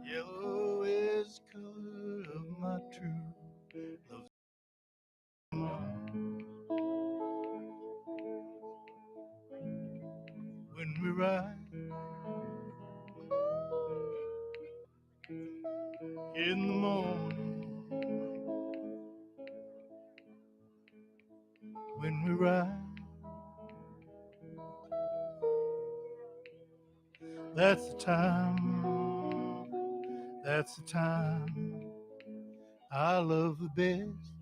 Yellow is the color of my true love. When we ride in the morning, when we ride, that's the time, that's the time I love the best.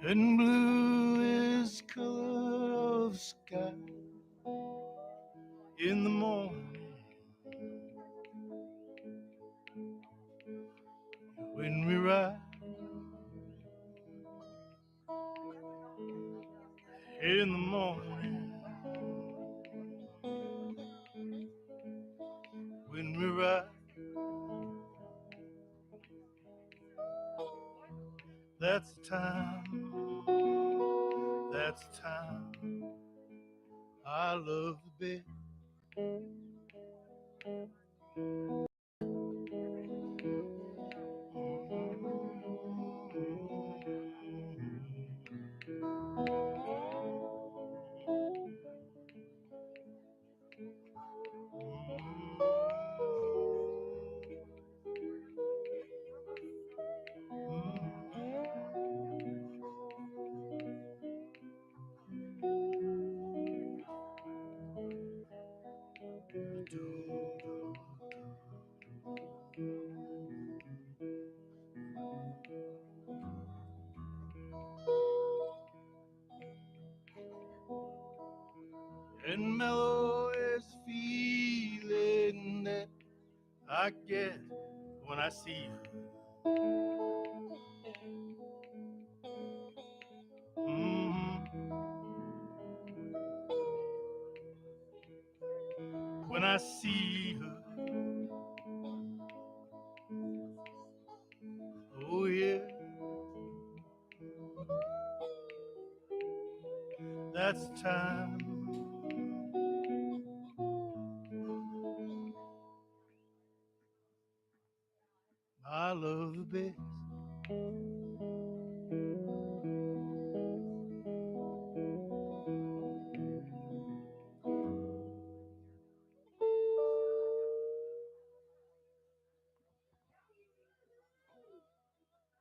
And blue is the color of the sky in the morning, when we ride in the morning, when we ride, that's the time, that's the time I love the best. And mellow is the feeling that I get when I see you. When I see her, oh yeah, that's the time I love the best.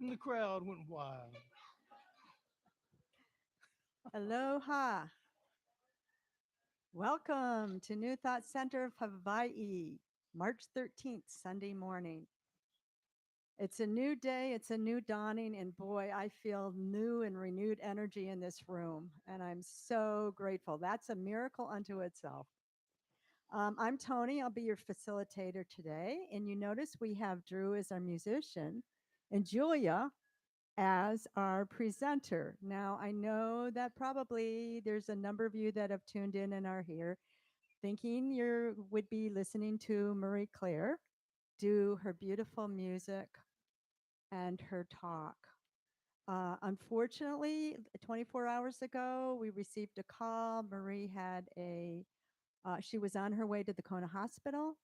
And the crowd went wild. Aloha. Welcome to New Thought Center of Hawaii, March 13th, Sunday morning. It's a new day, it's a new dawning, and boy, I feel new and renewed energy in this room, and I'm so grateful. That's a miracle unto itself. I'm Tony, I'll be your facilitator today, and you notice we have Drew as our musician and Julia as our presenter. Now, I know that probably there's a number of you that have tuned in and are here thinking you would be listening to Marie Claire do her beautiful music and her talk. Unfortunately, 24 hours ago, we received a call. Marie had she was on her way to the Kona Hospital.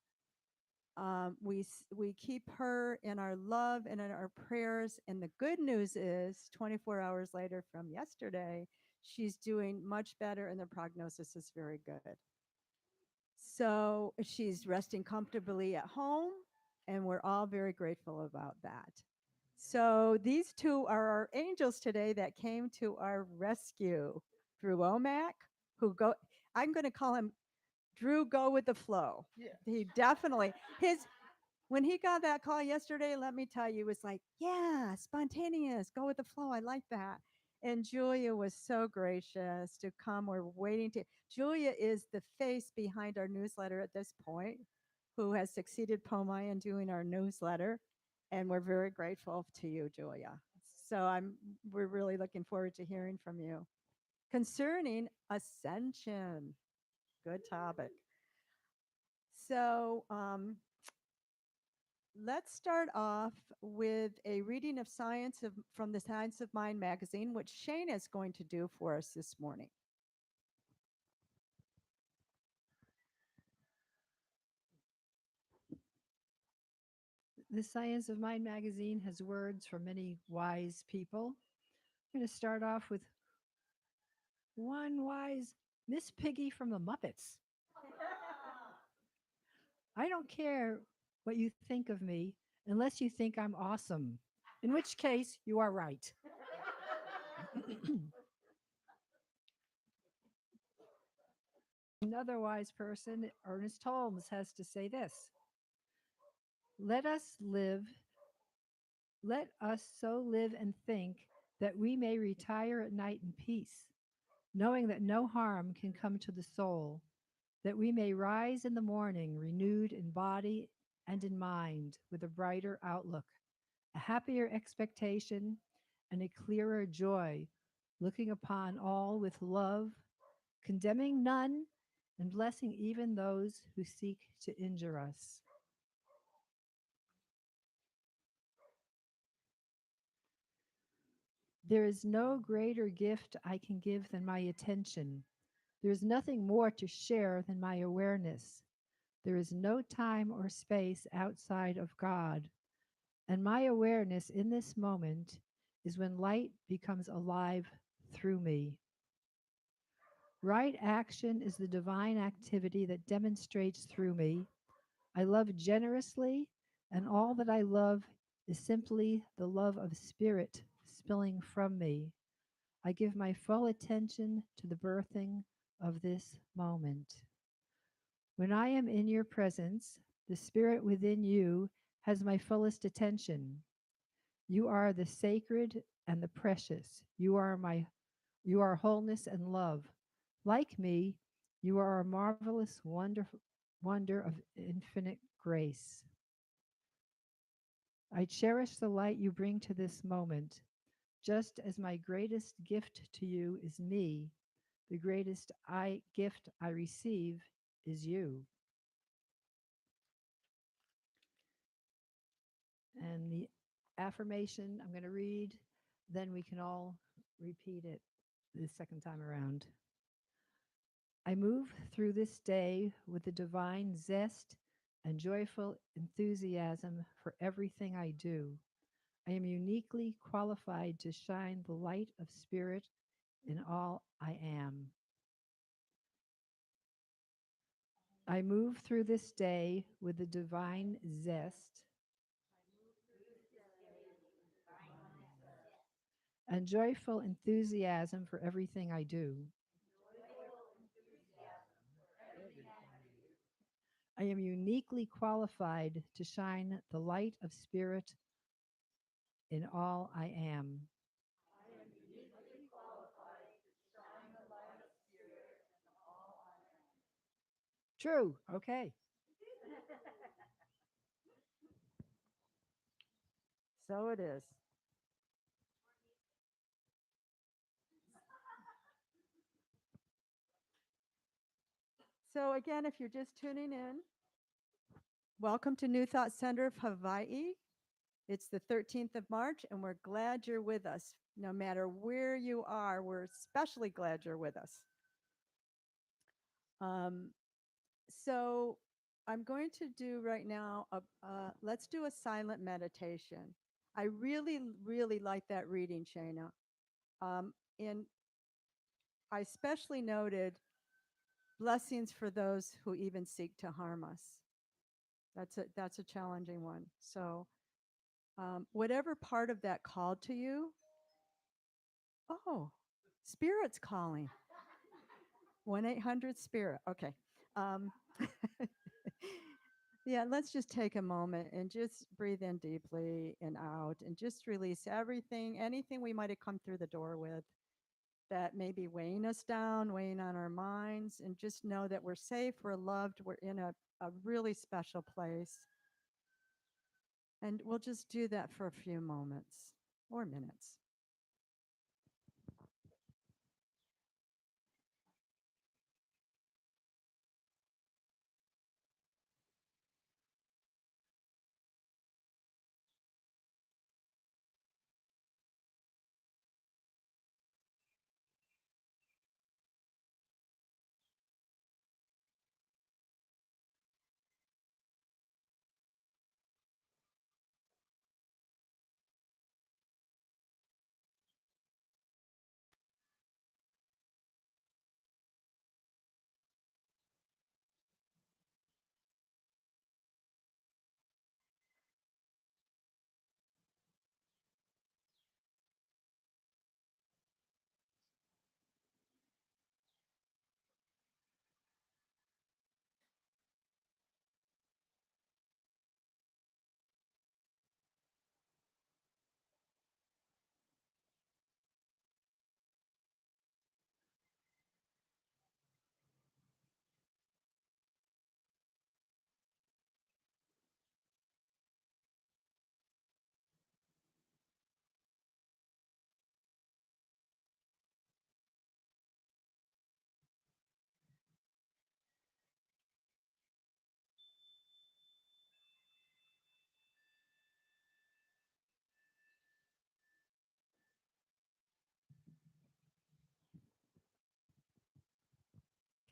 We keep her in our love and in our prayers. And the good news is, 24 hours later from yesterday, she's doing much better, and the prognosis is very good. So she's resting comfortably at home, and we're all very grateful about that. So these two are our angels today that came to our rescue. Drew Womack, who go I'm going to call him Drew Go with the Flow. Yeah. He definitely his when he got that call yesterday, let me tell you, it was like, yeah, spontaneous, go with the flow. I like that. And Julia was so gracious to come. We're waiting to. Julia is the face behind our newsletter at this point, who has succeeded Pomai in doing our newsletter. And we're very grateful to you, Julia. So we're really looking forward to hearing from you concerning ascension. Good topic. So, let's start off with a reading of from the Science of Mind magazine, which Shane is going to do for us this morning. The Science of Mind magazine has words from many wise people. I'm going to start off with one wise Miss Piggy from the Muppets. I don't care what you think of me unless you think I'm awesome, in which case you are right. Another wise person, Ernest Holmes, has to say this: Let us live, let us so live and think that we may retire at night in peace, knowing that no harm can come to the soul, that we may rise in the morning renewed in body and in mind with a brighter outlook, a happier expectation, and a clearer joy, looking upon all with love, condemning none, and blessing even those who seek to injure us. There is no greater gift I can give than my attention. There is nothing more to share than my awareness. There is no time or space outside of God. And my awareness in this moment is when light becomes alive through me. Right action is the divine activity that demonstrates through me. I love generously, and all that I love is simply the love of spirit spilling from me. I give my full attention to the birthing of this moment. When I am in your presence, the spirit within you has my fullest attention. You are the sacred and the precious. You are wholeness and love. Like me, you are a marvelous wonder of infinite grace. I cherish the light you bring to this moment, just as my greatest gift to you is me. The greatest gift I receive is you. And the affirmation I'm going to read, then we can all repeat it the second time around. I move through this day with a divine zest and joyful enthusiasm for everything I do. I am uniquely qualified to shine the light of spirit in all I am. I move through this day with a divine zest and joyful enthusiasm for everything I do. I am uniquely qualified to shine the light of spirit in all I am. True. Okay. So it is. So, again, if you're just tuning in, welcome to New Thought Center of Hawaii. It's the 13th of March, and we're glad you're with us. No matter where you are, we're especially glad you're with us. Um, so I'm going to do right now, let's do a silent meditation. I really, really like that reading, Shayna. And I especially noted blessings for those who even seek to harm us. That's a challenging one. So whatever part of that called to you, oh, spirit's calling. 1-800 spirit. Okay. Um, yeah, let's just take a moment and just breathe in deeply and out and just release everything, anything we might have come through the door with that may be weighing us down, weighing on our minds, and just know that we're safe, we're loved, we're in a really special place. And we'll just do that for a few moments or minutes.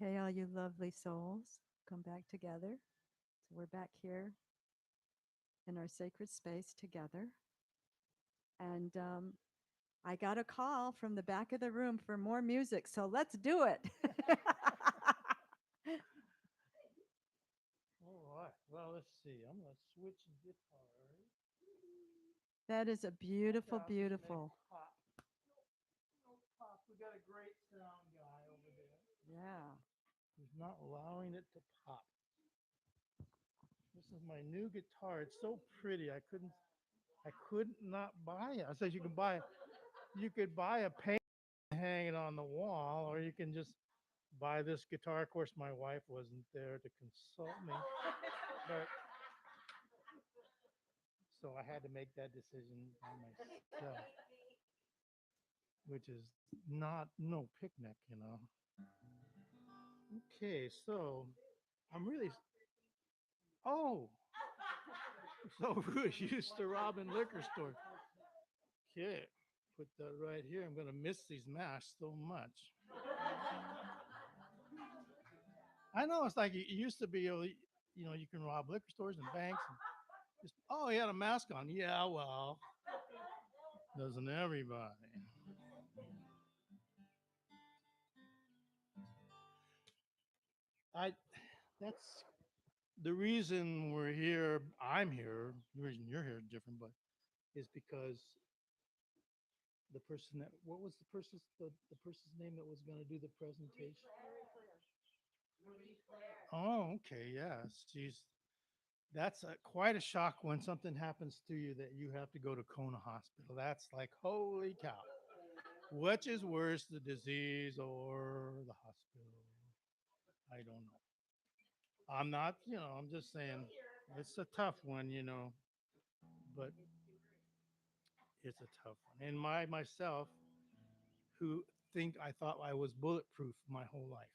Okay, all you lovely souls, come back together. So we're back here in our sacred space together. And I got a call from the back of the room for more music, so let's do it. All right. Well, let's see. I'm going to switch guitars. That is a Watch beautiful, out. This may beautiful. pop. No pop. We got a great sound guy over there. Yeah. He's not allowing it to pop. This is my new guitar. It's so pretty. I could not buy it. I said you could buy a paint and hang it on the wall, or you can just buy this guitar. Of course, my wife wasn't there to consult me, but so I had to make that decision by myself, which is not no picnic. Okay, so I'm really oh, so we're used to robbing liquor stores. Okay, put that right here. I'm gonna miss these masks so much. I know it's like it used to be, you can rob liquor stores and banks. And just, oh, he had a mask on. Yeah, well, doesn't everybody? I. That's the reason we're here. I'm here. The reason you're here is different, but is because the person that what was the person's name that was going to do the presentation? Oh, okay, yes. She's that's quite a shock when something happens to you that you have to go to Kona Hospital. That's like holy cow. Which is worse, the disease or the hospital? I don't know. I'm not, I'm just saying it's a tough one, but it's a tough one. And myself, who think I thought I was bulletproof my whole life,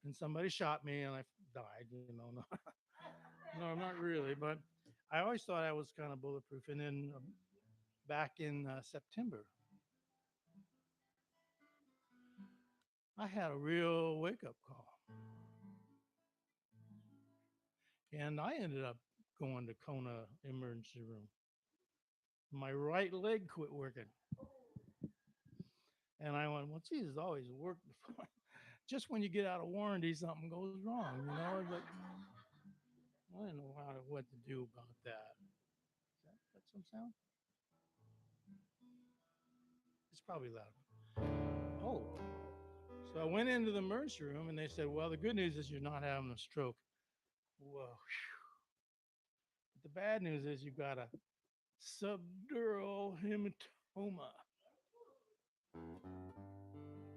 and somebody shot me and I died. No, no, I'm not really, but I always thought I was kind of bulletproof. And then back in September, I had a real wake up call. And I ended up going to Kona emergency room. My right leg quit working. And I went, well, geez, it's always worked before. Just when you get out of warranty, something goes wrong. You know, it's like, I didn't know what to do about that. That some sound? It's probably loud. Oh, so I went into the emergency room and they said, well, the good news is you're not having a stroke. Whoa. But the bad news is you've got a subdural hematoma.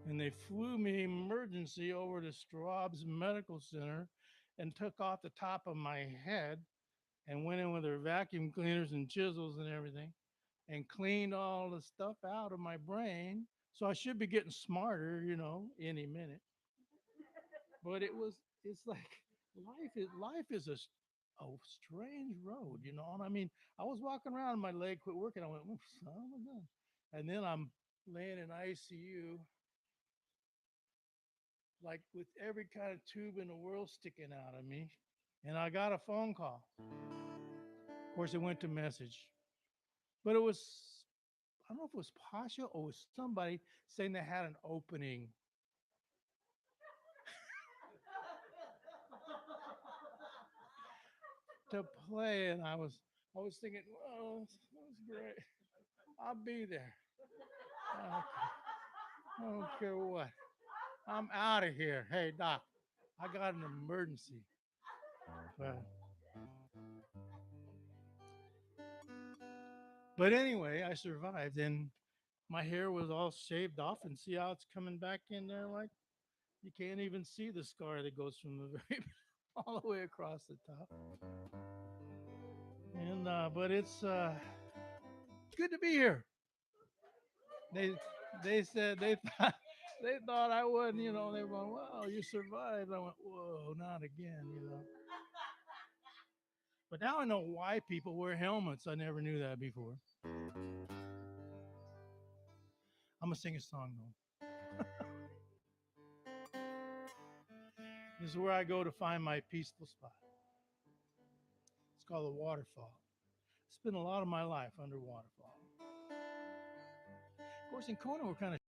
And they flew me emergency over to Straub's Medical Center and took off the top of my head and went in with their vacuum cleaners and chisels and everything and cleaned all the stuff out of my brain. So I should be getting smarter, any minute. But it's like life is a strange road, And I mean, I was walking around and my leg quit working. I went, oh, son of a gun. And then I'm laying in ICU, like with every kind of tube in the world sticking out of me. And I got a phone call. Of course, it went to message, but it was, I don't know if it was Pasha or it was somebody saying they had an opening. To play, and I was thinking, well, that's great. I'll be there. I don't care what. I'm out of here. Hey, doc, I got an emergency. But, but anyway, I survived, and my hair was all shaved off, and see how it's coming back in there, like you can't even see the scar that goes from the very all the way across the top. And but it's good to be here. They they said they thought I wouldn't. They were going, "Well, you survived." I went, "Whoa, not again." But now I know why people wear helmets. I never knew that before. I'm gonna sing a song though. This is where I go to find my peaceful spot. It's called a waterfall. I spent a lot of my life under waterfall. Of course, in Kona, we're kind of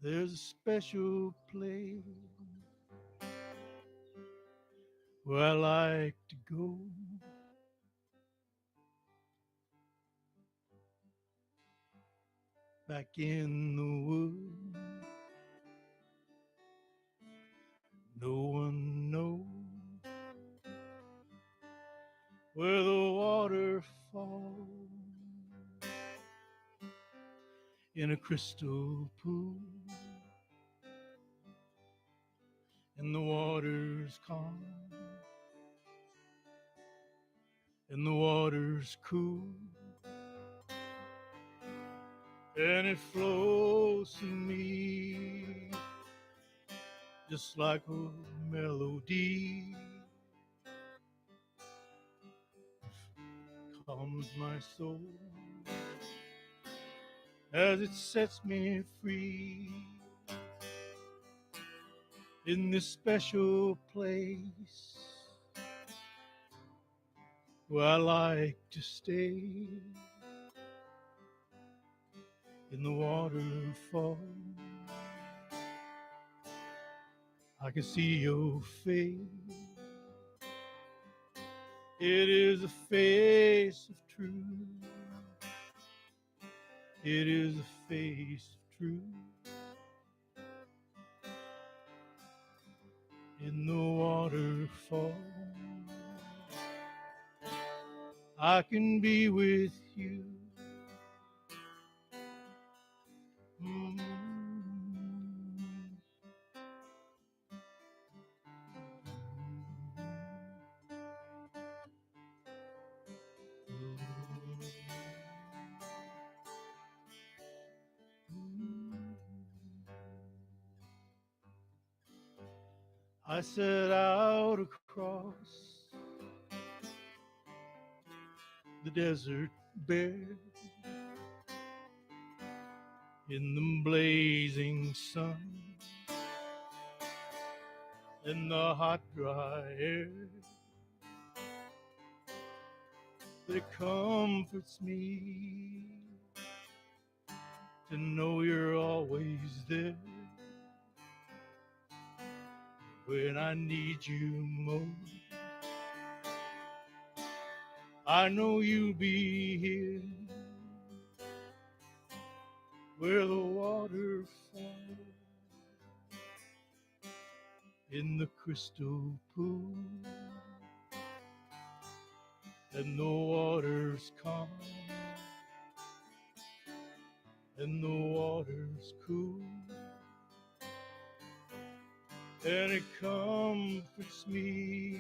there's a special place where I like to go. Back in the woods, no one knows where the water falls in a crystal pool, and the water's calm, and the water's cool, and it flows to me just like a melody. Calms my soul as it sets me free in this special place where I like to stay in the waterfall. I can see your face. It is a face of truth. It is a face of truth. In the waterfall, I can be with you. Mm. I set out across the desert bare in the blazing sun and the hot dry air that comforts me to know you're always there when I need you most. I know you'll be here where the water falls in the crystal pool and the water's calm and the water's cool and it comforts me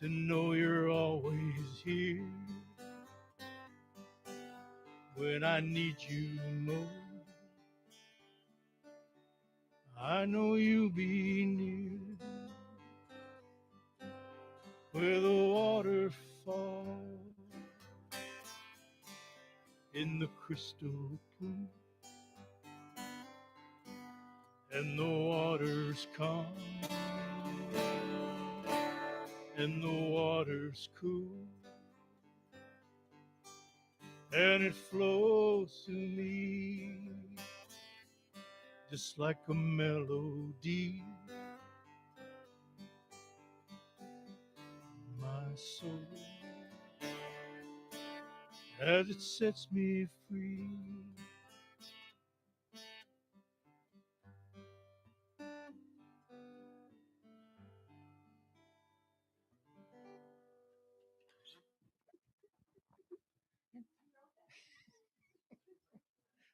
to know you're always here when I need you most. I know you'll be near where the water falls in the crystal pool and the water's calm and the water's cool and it flows to me just like a melody. My soul as it sets me free.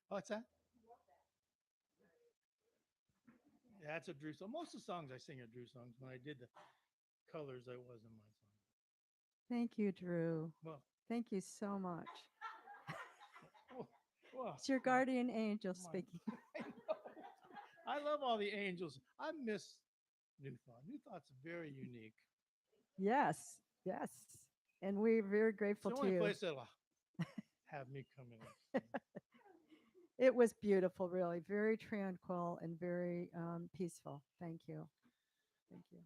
What's that? Yeah, that's a Drew song. Most of the songs I sing are Drew songs. When I did the colors, that wasn't my song. Thank you, Drew. Well, Thank you so much. oh, well, It's your guardian angel my, speaking. I know. I love all the angels. I miss New Thought. New Thought's very unique. Yes, yes. And we're very It's grateful the to only you. place that'll have me come in and sing. It was beautiful, really, very tranquil and very peaceful. Thank you. Thank you.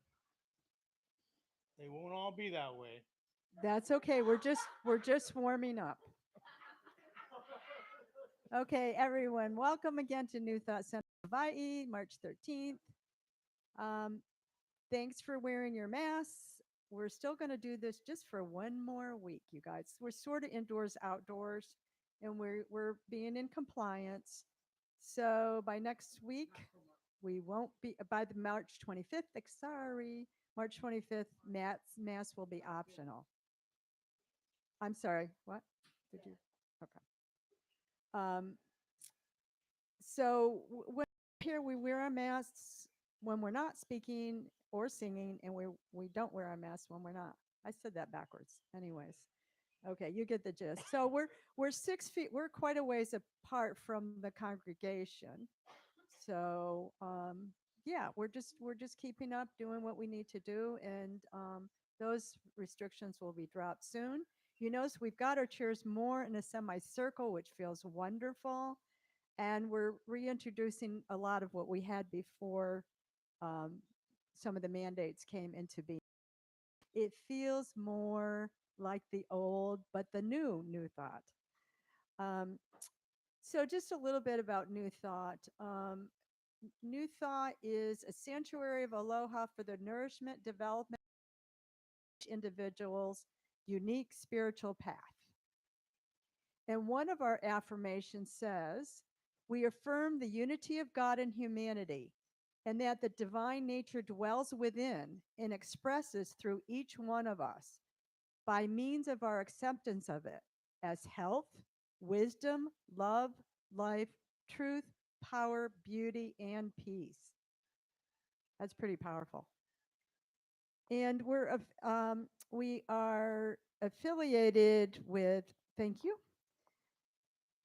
They won't all be that way. That's okay. We're just warming up. Okay, everyone, welcome again to New Thought Center Hawaii, March 13th. Um, thanks for wearing your masks. We're still going to do this just for one more week, you guys. We're sort of indoors, outdoors, and we're being in compliance. So by next week, we won't be by the March 25th. Sorry, March 25th, mass will be optional. I'm sorry. What did you? Okay. Um, so when here we wear our masks when we're not speaking or singing, and we don't wear our masks when we're not. I said that backwards. Anyways, okay, you get the gist. So we're 6 feet. We're quite a ways apart from the congregation. So yeah, we're just keeping up, doing what we need to do, and those restrictions will be dropped soon. You notice we've got our chairs more in a semicircle, which feels wonderful, and we're reintroducing a lot of what we had before um, some of the mandates came into being. It feels more like the old, but the new thought. Um, so just a little bit about New Thought. New Thought is a sanctuary of aloha for the nourishment, development of each individual's unique spiritual path. And one of our affirmations says, we affirm the unity of God and humanity, and that the divine nature dwells within and expresses through each one of us by means of our acceptance of it as health, wisdom, love, life, truth, power, beauty, and peace. That's pretty powerful. And we are affiliated with. Thank you.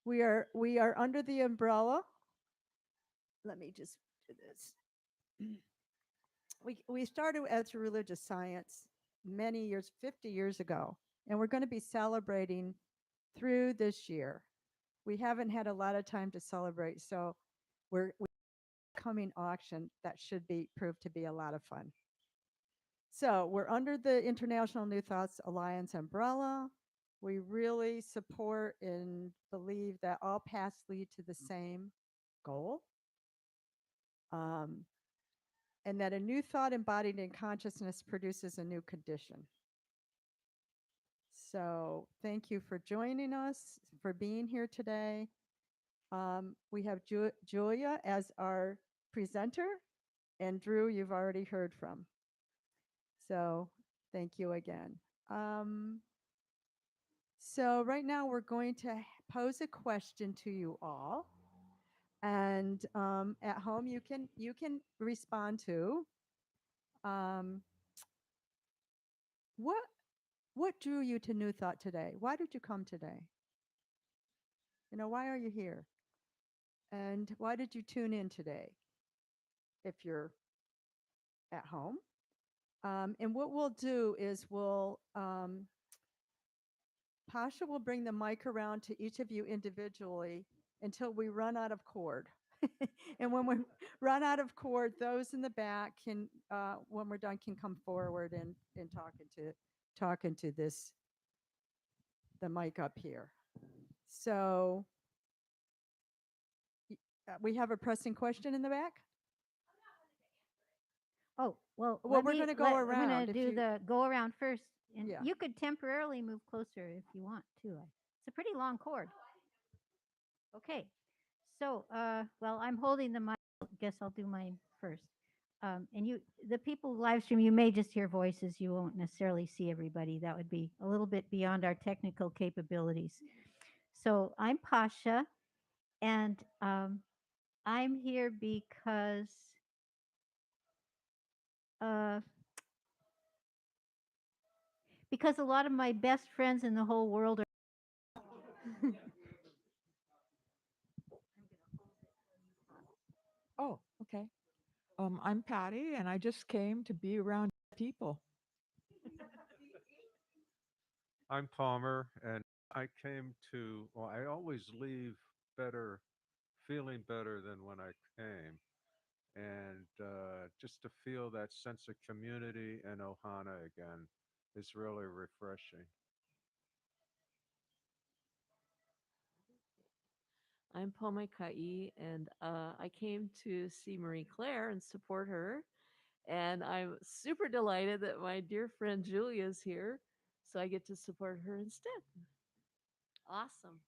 We are under the umbrella. Let me just do this. we started as a religious science many years, 50 years ago, and we're going to be celebrating through this year. We haven't had a lot of time to celebrate, so we coming auction that should be proved to be a lot of fun. So we're under the International New Thoughts Alliance umbrella. We really support and believe that all paths lead to the same goal. Um, and that a new thought embodied in consciousness produces a new condition. So thank you for joining us, for being here today. We have Julia as our presenter, and Drew, you've already heard from. So thank you again. So right now we're going to pose a question to you all, and at home you can respond to um, what what drew you to New Thought today? Why did you come today? Why are you here? And why did you tune in today? If you're at home, and what we'll do is Pasha will bring the mic around to each of you individually until we run out of cord. And when we run out of cord, those in the back can, when we're done, can come forward and talking to the mic up here. So we have a pressing question in the back. Oh, well, Well, we're gonna go I'm around going if to do you- the go around first. And Yeah. you could temporarily move closer if you want to. It's a pretty long cord. Okay. So, well, I'm holding the mic. Guess I'll do mine first. And the people live stream, you may just hear voices. You won't necessarily see everybody. That would be a little bit beyond our technical capabilities. So I'm Pasha, and I'm here uh, because a lot of my best friends in the whole world are. Oh, okay. I'm Patty, and I just came to be around people. I'm Palmer, and I came to, well, I always leave better, feeling better than when I came. And just to feel that sense of community and Ohana again is really refreshing. I'm Paul Kai, and I came to see Marie Claire and support her. And I'm super delighted that my dear friend Julia is here, so I get to support her instead. Awesome.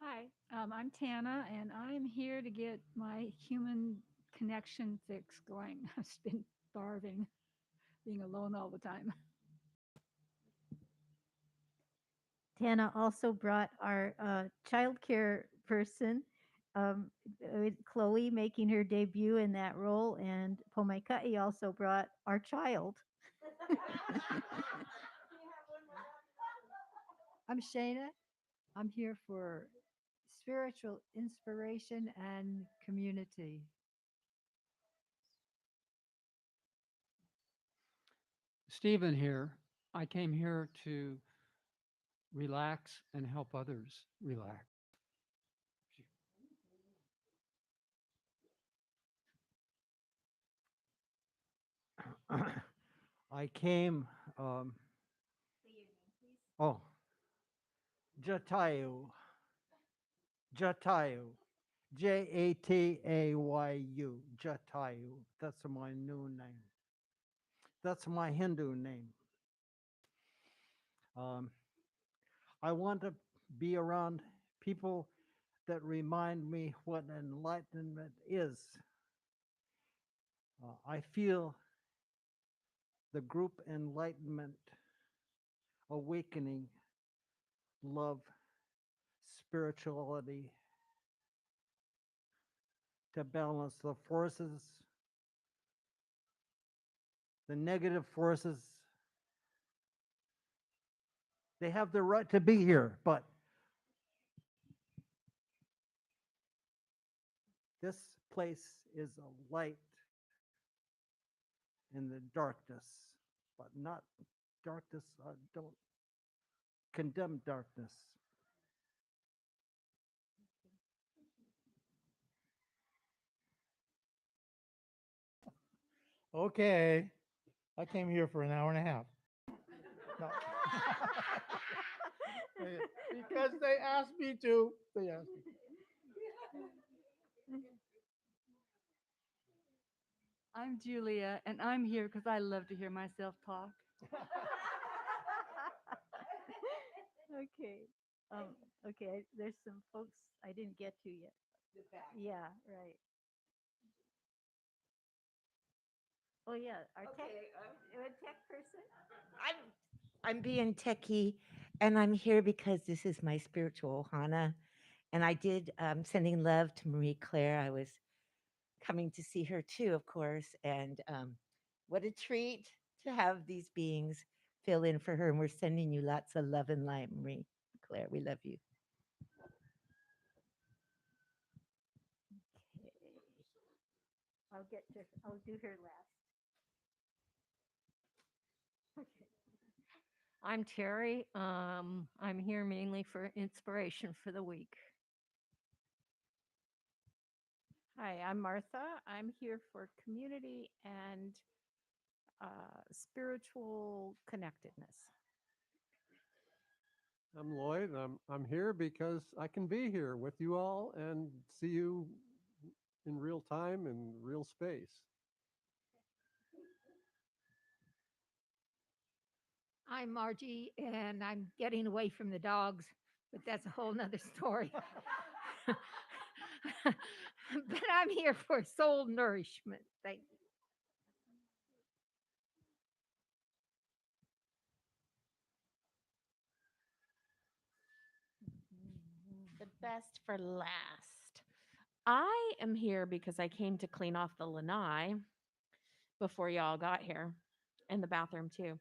Hi, I'm Tana, and I'm here to get my human connection fix going. I've been starving, being alone all the time. Tana also brought our childcare person, Chloe, making her debut in that role, and Pomaikai also brought our child. I'm Shayna. I'm here for spiritual inspiration and community. Stephen here. I came here to relax and help others relax. I came, oh, Jatayu, Jatayu, Jatayu, Jatayu. That's my new name. That's my Hindu name. I want to be around people that remind me what enlightenment is. I feel the group enlightenment, awakening, love, spirituality to balance the forces, the negative forces. They have the right to be here, but This place is a light in the darkness, but not darkness. I don't condemn darkness. Okay. I came here for an hour and a half. No. Because they asked me to. They asked me. I'm Julia, and I'm here because I love to hear myself talk. Okay. Um, okay. There's some folks I didn't get to yet. Yeah, right. Oh yeah, our tech person. I'm I'm being techie, and I'm here because this is my spiritual Hana. And I did sending love to Marie Claire. I was coming to see her too, of course. And what a treat to have these beings fill in for her. And we're sending you lots of love and light, Marie Claire. We love you. Okay. I'll do her last. Okay. I'm Terry. I'm here mainly for inspiration for the week. Hi, I'm Martha. I'm here for community and spiritual connectedness. I'm Lloyd. I'm here because I can be here with you all and see you in real time and real space. I'm Margie, and I'm getting away from the dogs, but that's a whole nother story. But I'm here for soul nourishment. Thank you. The best for last. I am here because I came to clean off the lanai before y'all got here, and the bathroom too.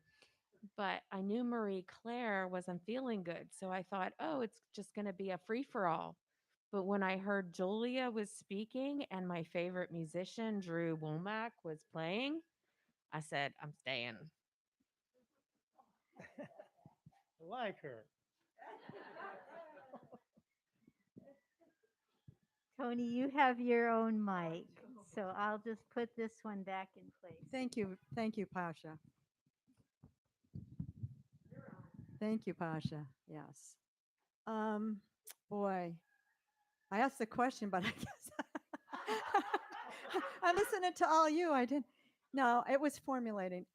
But I knew Marie Claire wasn't feeling good. So I thought, oh, it's just going to be a free for all. But when I heard Julia was speaking and my favorite musician, Drew Womack, was playing, I said, I'm staying. Like her. Tony, you have your own mic, so I'll just put this one back in place. Thank you. Thank you, Pasha. Thank you, Pasha. Yes. Boy, I asked the question, but I guess I listening to all you. I didn't. No, it was formulating.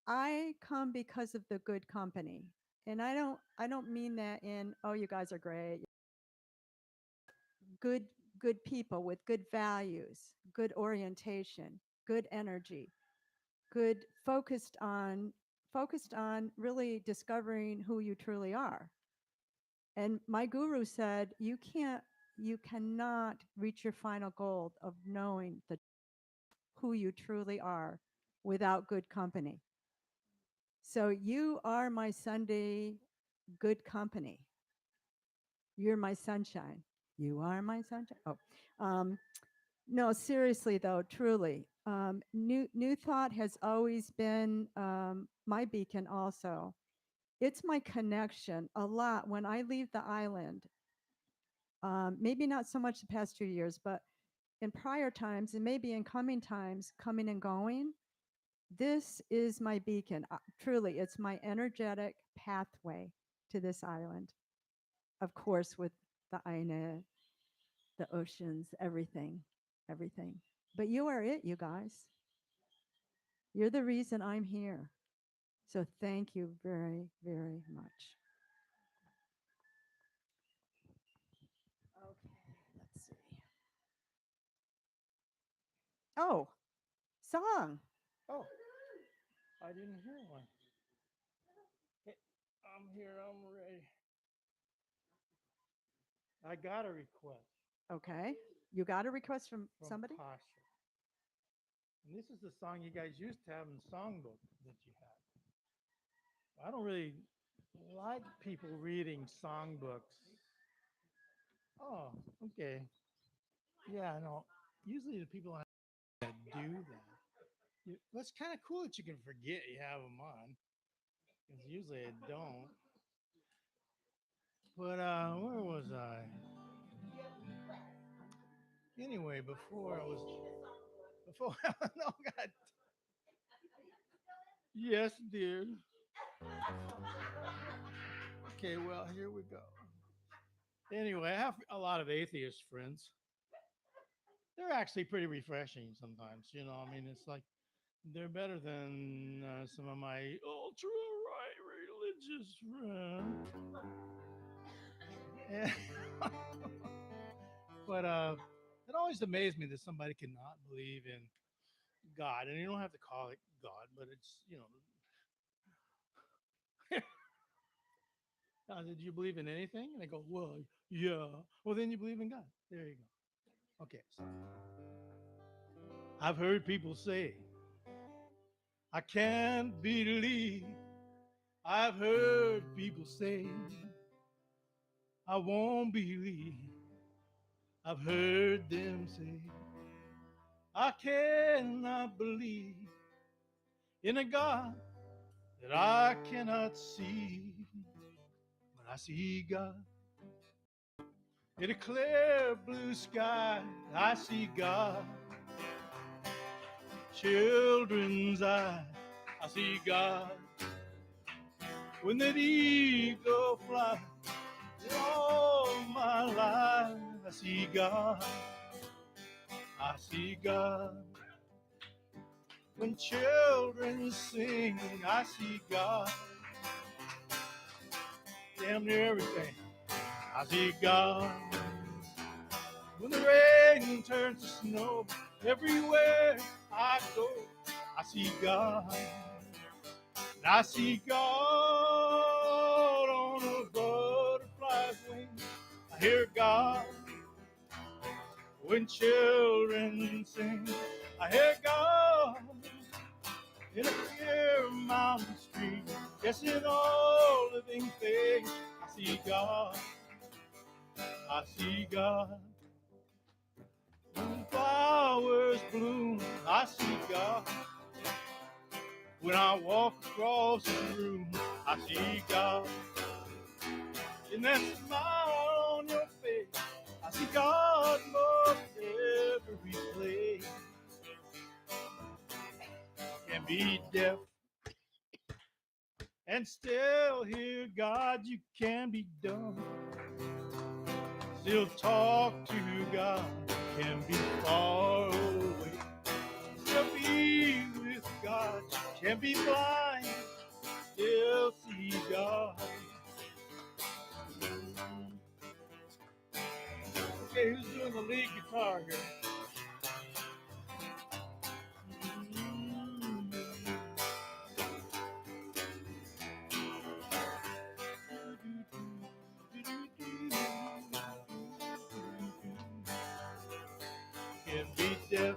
I come because of the good company, and I don't mean that in oh you guys are great. Good good people with good values, good orientation, good energy, good focused on really discovering who you truly are. And my guru said you cannot reach your final goal of knowing who you truly are without good company. So you are my Sunday good company. You're my sunshine. You are my sunshine. Oh, no, seriously though, truly. New Thought has always been my beacon also. It's my connection a lot when I leave the island. Maybe not so much the past 2 years, but in prior times and maybe in coming times, coming and going, this is my beacon. Truly, it's my energetic pathway to this island. Of course, with the Aina, the oceans, everything, everything. But you are it, you guys. You're the reason I'm here. So thank you very, very much. Okay, let's see. Oh, song. Oh, I didn't hear one. Hey, I'm here. I'm ready. I got a request Okay. You got a request from from somebody? Pasha. And this is the song you guys used to have in the songbook that you had. I don't really like people reading songbooks. Oh, okay. Yeah, no. Usually the people that do that, well, it's kind of cool that you can forget you have them on. Because usually I don't. But where was I? Anyway, before no God. Yes, dear. Okay, well here we go. Anyway, I have a lot of atheist friends. They're actually pretty refreshing sometimes. I mean, it's like they're better than some of my ultra right religious friends. And- but it always amazed me that somebody cannot believe in God, and you don't have to call it God, but it's. Did you believe in anything? And I go, well, yeah. Well, then you believe in God. There you go. Okay. So I've heard people say, I can't believe. I've heard people say, I won't believe. I've heard them say, I cannot believe in a God that I cannot see. But I see God in a clear blue sky. I see God, children's eye. I see God when that eagle flies. All my life, I see God. I see God when children sing. I see God. Damn near everything. I see God when the rain turns to snow. Everywhere I go, I see God. And I see God on a butterfly's wing. I hear God when children sing. I hear God in a clear mountain stream. Yes, in all living things, I see God. I see God. When flowers bloom, I see God. When I walk across the room, I see God. In that smile on your face, I see God most every place. Can be deaf and still hear God. You can be dumb, still talk to God. You can be far away, still be with God. You can be blind, still see God. Okay, who's doing the lead guitar here? Can be deaf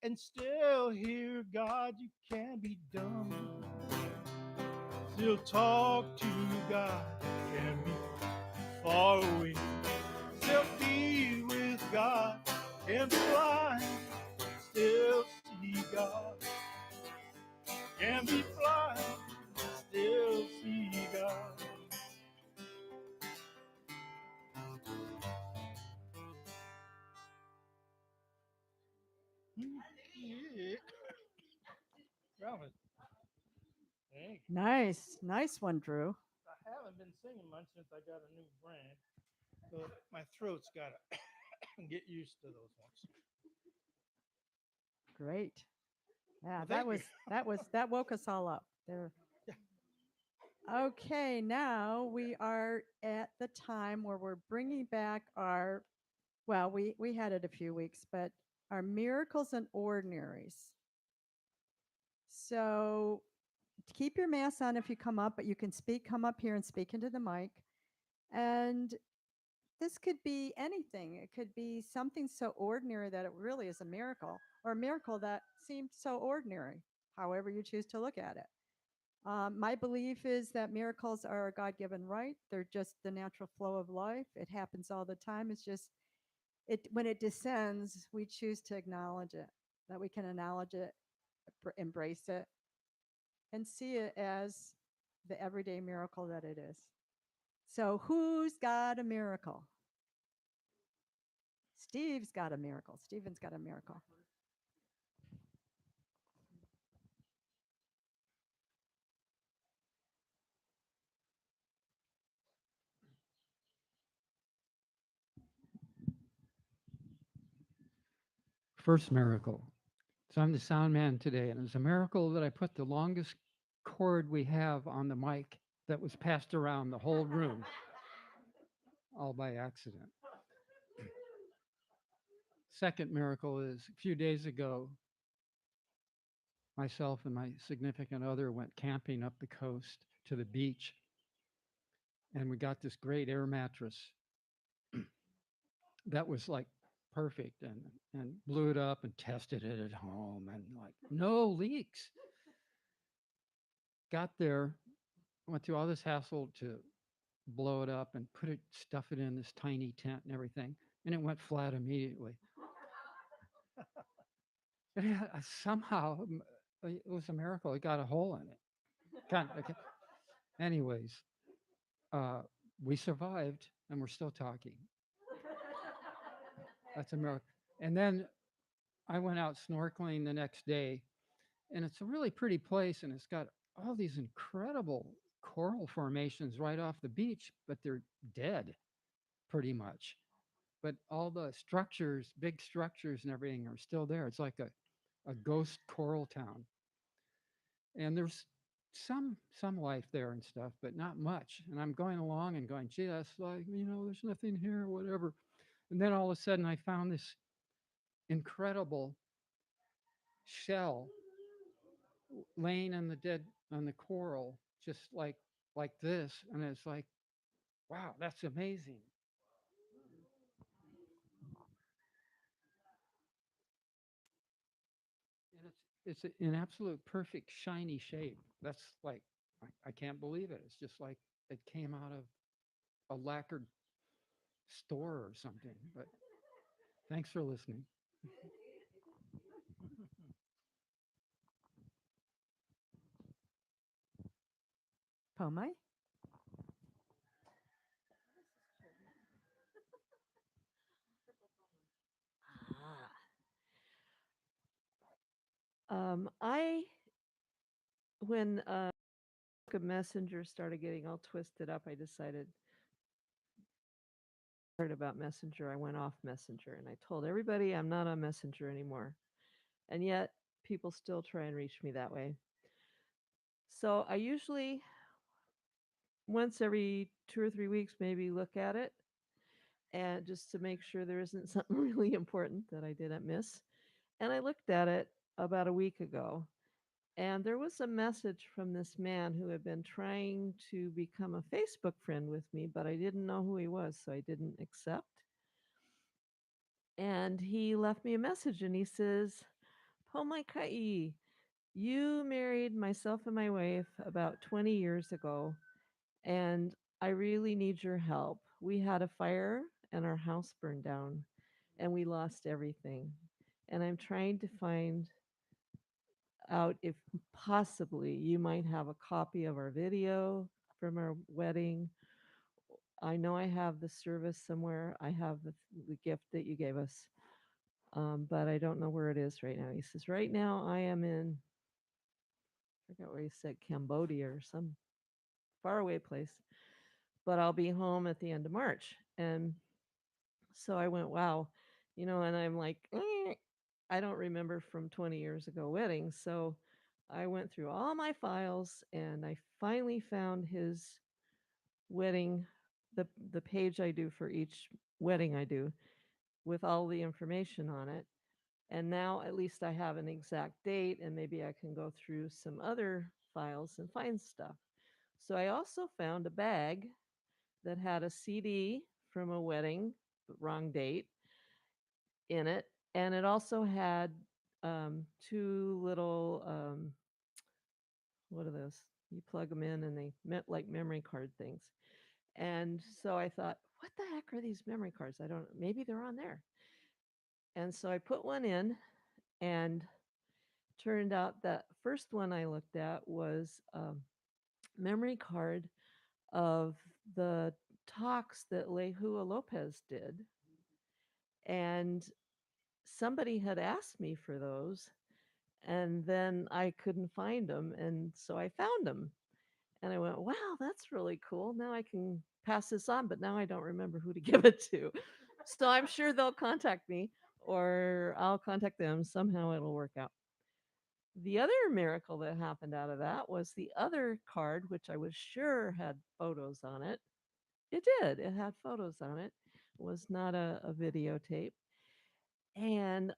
and still hear God. You can be dumb, still talk to God. You can be far away, still be with God. Can be blind, still see God. Can be blind, still see God. Yeah. Robin, hey. Nice. Nice one, Drew. I haven't been singing much since I got a new brand, so my throat's got to get used to those ones. Great. Yeah, Well, that thank you. was that woke us all up there. Yeah. Okay, now we are at the time where we're bringing back our, well, we had it a few weeks, but our miracles and ordinaries. So keep your mask on if you come up, but you can come up here and speak into the mic. And this could be anything. It could be something so ordinary that it really is a miracle, or a miracle that seemed so ordinary, however you choose to look at it. My belief is that miracles are a God given right. They're just the natural flow of life. It happens all the time. It's just it when it descends, we choose to acknowledge it, that we can acknowledge it, embrace it, and see it as the everyday miracle that it is. So, who's got a miracle? Steve's got a miracle. Steven's got a miracle. First miracle. So I'm the sound man today, and it's a miracle that I put the longest cord we have on the mic that was passed around the whole room, all by accident. Second miracle is a few days ago, myself and my significant other went camping up the coast to the beach, and we got this great air mattress that was like perfect, and blew it up and tested it at home, and like no leaks. Got there, went through all this hassle to blow it up and stuff it in this tiny tent and everything, and it went flat immediately. But somehow it was a miracle. It got a hole in it. Okay. Anyways, we survived, and we're still talking. That's a miracle. And then I went out snorkeling the next day, and it's a really pretty place, and it's got all these incredible coral formations right off the beach, but they're dead pretty much. But all the structures, big structures and everything are still there. It's like a ghost coral town. And there's some life there and stuff, but not much. And I'm going along and going, gee, that's like, there's nothing here, whatever. And then all of a sudden I found this incredible shell laying on on the coral, just like this. And it's like, wow, that's amazing. And it's an absolute perfect shiny shape. That's like, I can't believe it. It's just like it came out of a lacquered store or something. But thanks for listening. Pomai? I when a messenger started getting all twisted up, I decided heard about messenger. I went off messenger, and I told everybody I'm not on messenger anymore. And yet people still try and reach me that way. So I usually once every 2 or 3 weeks maybe look at it, and just to make sure there isn't something really important that I didn't miss. And I looked at it about a week ago, and there was a message from this man who had been trying to become a Facebook friend with me, but I didn't know who he was, so I didn't accept. And he left me a message, and he says, "Pomai Kai, you married myself and my wife about 20 years ago, and I really need your help. We had a fire and our house burned down, and we lost everything. And I'm trying to find out if possibly you might have a copy of our video from our wedding. I know I have the service somewhere. I have the gift that you gave us, but I don't know where it is right now." He says, "Right now I am in, I forgot where he said, Cambodia or some faraway place, but I'll be home at the end of March." And so I went, wow, and I'm like, I don't remember from 20 years ago weddings. So I went through all my files, and I finally found his wedding, the page I do for each wedding I do, with all the information on it. And now at least I have an exact date, and maybe I can go through some other files and find stuff. So I also found a bag that had a CD from a wedding, but wrong date, in it. And it also had two little, what are those? You plug them in and they meant like memory card things. And so I thought, what the heck are these memory cards? I don't, maybe they're on there. And so I put one in, and turned out that first one I looked at was a memory card of the talks that Lehua Lopez did. And somebody had asked me for those, and then I couldn't find them. And so I found them. And I went, wow, that's really cool. Now I can pass this on, but now I don't remember who to give it to. So I'm sure they'll contact me, or I'll contact them. Somehow it'll work out. The other miracle that happened out of that was the other card, which I was sure had photos on it. It did. It had photos on it. It was not a videotape. And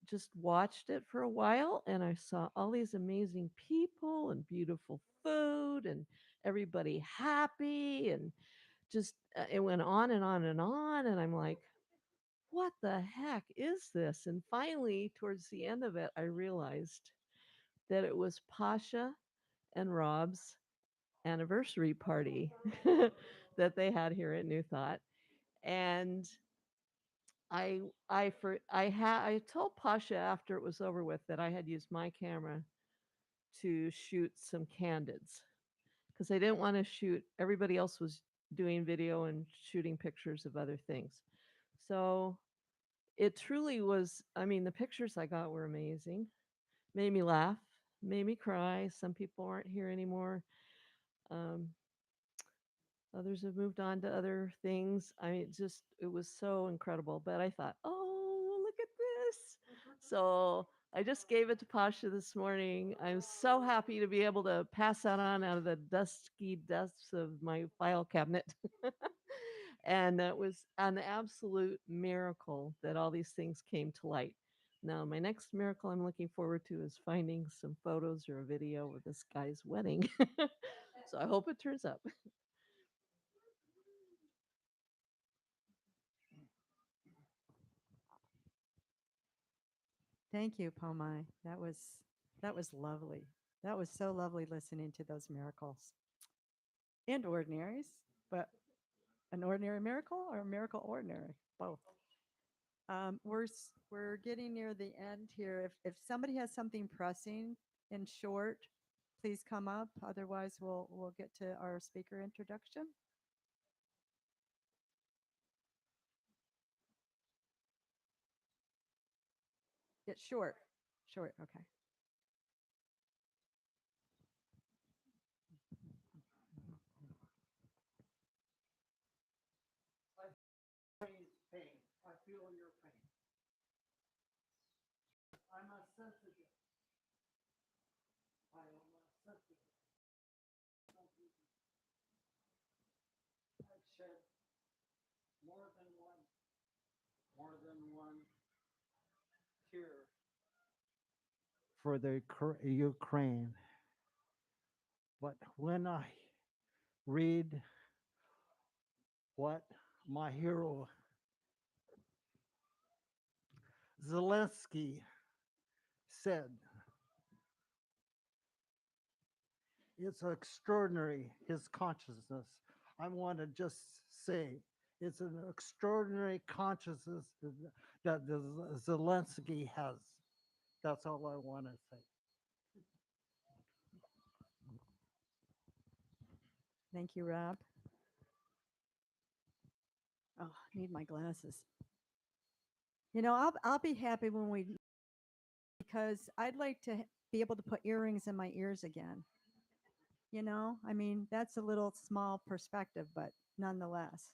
just watched it for a while, and I saw all these amazing people and beautiful food and everybody happy, and just it went on and on and on. And I'm like, what the heck is this? And finally, towards the end of it, I realized that it was Pasha and Rob's anniversary party that they had here at New Thought. And I told Pasha after it was over with that I had used my camera to shoot some candids, because I didn't want to shoot, everybody else was doing video and shooting pictures of other things. So it truly was, I mean, the pictures I got were amazing. Made me laugh, made me cry. Some people aren't here anymore. Um, Others have moved on to other things. I mean, it was so incredible. But I thought, oh, look at this. So I just gave it to Pasha this morning. I'm so happy to be able to pass that on out of the dusky depths of my file cabinet. And it was an absolute miracle that all these things came to light. Now, my next miracle I'm looking forward to is finding some photos or a video of this guy's wedding. So I hope it turns up. Thank you, Pomai. That was lovely. That was so lovely listening to those miracles and ordinaries, but an ordinary miracle or a miracle ordinary, both. We're getting near the end here. If somebody has something pressing in short, please come up. Otherwise, we'll get to our speaker introduction. It's short. Short. Okay. Pain. I feel your pain. I'm not sensitive. I am not sensitive. I've shed more than one tear for the Ukraine. But when I read what my hero Zelensky said, it's extraordinary, his consciousness. I want to just say it's an extraordinary consciousness that Zelensky has. That's all I want to say. Thank you, Rob. Oh, I need my glasses. You know, I'll be happy when we, because I'd like to be able to put earrings in my ears again. You know, I mean, that's a little small perspective, but nonetheless,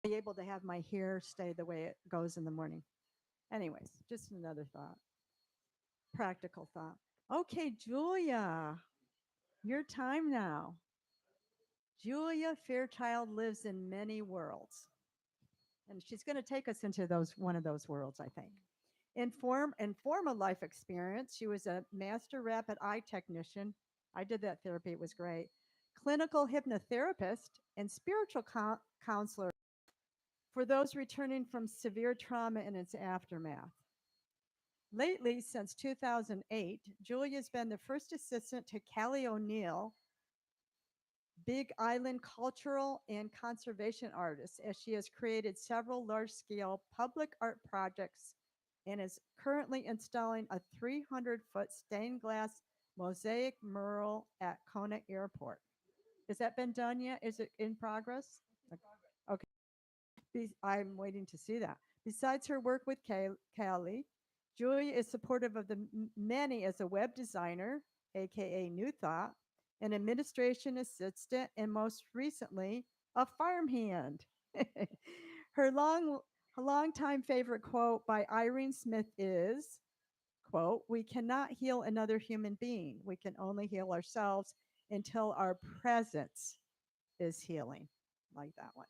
be able to have my hair stay the way it goes in the morning. Anyways, just another thought, practical thought. Okay, Julia, your time now. Julia Fairchild lives in many worlds, and she's going to take us into one of those worlds, I think. In former life experience, she was a master rapid eye technician. I did that therapy; it was great. Clinical hypnotherapist and spiritual counselor for those returning from severe trauma and its aftermath. Lately, since 2008, Julia's been the first assistant to Callie O'Neill, Big Island cultural and conservation artist, as she has created several large scale public art projects and is currently installing a 300-foot stained glass mosaic mural at Kona Airport. Has that been done yet? Is it in progress? Okay. I'm waiting to see that. Besides her work with Callie, Julia is supportive of the many as a web designer, aka New Thought, an administration assistant, and most recently, a farmhand. her long her longtime favorite quote by Irene Smith is, quote, "We cannot heal another human being. We can only heal ourselves until our presence is healing." Like that one.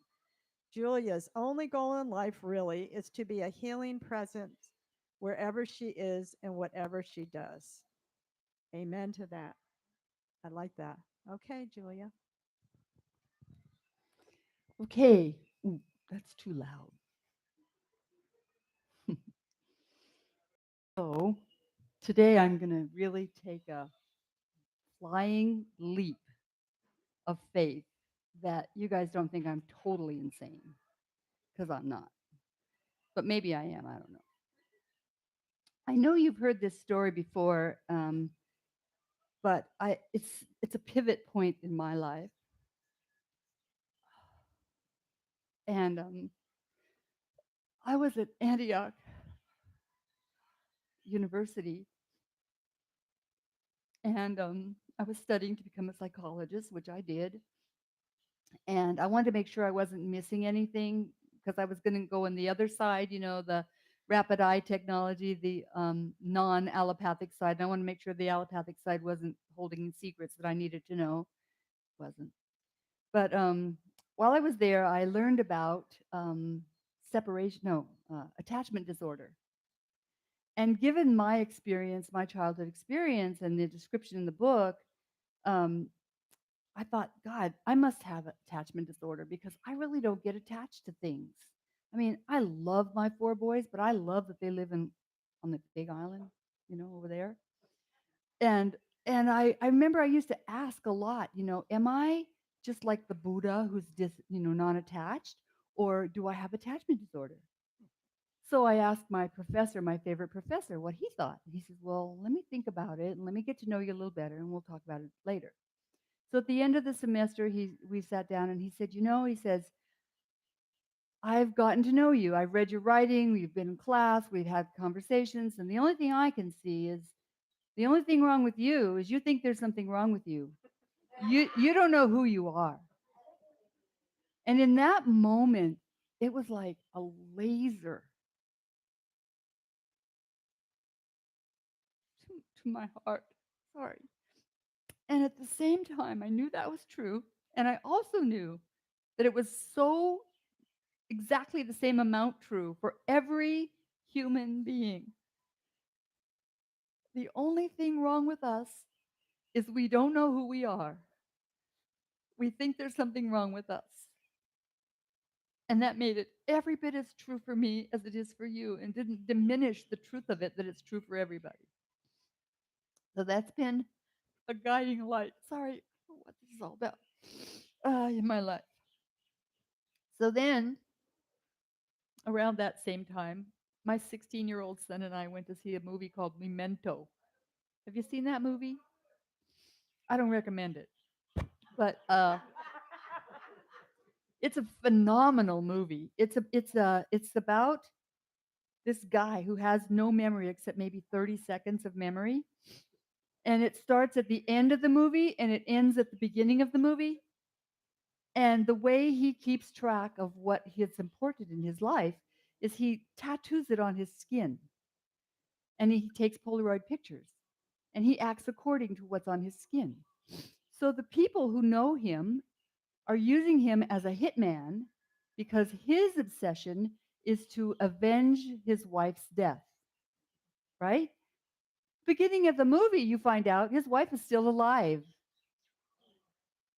Julia's only goal in life really is to be a healing presence wherever she is and whatever she does. Amen to that. I like that. Okay, Julia. Okay. Ooh, that's too loud. So today I'm going to really take a flying leap of faith that you guys don't think I'm totally insane, because I'm not. But maybe I am. I don't know. I know you've heard this story before, but it's a pivot point in my life. And I was at Antioch University, and I was studying to become a psychologist, which I did. And I wanted to make sure I wasn't missing anything because I was going to go on the other side, the rapid eye technology, the non-allopathic side. And I want to make sure the allopathic side wasn't holding secrets that I needed to know. Wasn't. But while I was there, I learned about attachment disorder. And given my experience, my childhood experience, and the description in the book, I thought, God, I must have attachment disorder because I really don't get attached to things. I mean, I love my 4 boys, but I love that they live on the Big Island, over there. And I remember I used to ask a lot, am I just like the Buddha who's non-attached, or do I have attachment disorder? So I asked my professor, my favorite professor, what he thought. He says, well, let me think about it and let me get to know you a little better and we'll talk about it later. So at the end of the semester, we sat down and he said, he says, I've gotten to know you. I've read your writing. We've been in class. We've had conversations. And the only thing I can see is the only thing wrong with you is you think there's something wrong with you. You don't know who you are. And in that moment, it was like a laser to my heart. Sorry. And at the same time, I knew that was true. And I also knew that it was so exactly the same amount true for every human being. The only thing wrong with us is we don't know who we are. We think there's something wrong with us. And that made it every bit as true for me as it is for you and didn't diminish the truth of it that it's true for everybody. So that's been a guiding light. Sorry for what this is all about in my life. So then, around that same time, my 16-year-old son and I went to see a movie called Memento. Have you seen that movie? I don't recommend it, but it's a phenomenal movie. It's about this guy who has no memory except maybe 30 seconds of memory, and it starts at the end of the movie and it ends at the beginning of the movie. And the way he keeps track of what is important in his life is he tattoos it on his skin, and he takes Polaroid pictures, and he acts according to what's on his skin. So the people who know him are using him as a hitman because his obsession is to avenge his wife's death, right? Beginning of the movie, you find out his wife is still alive.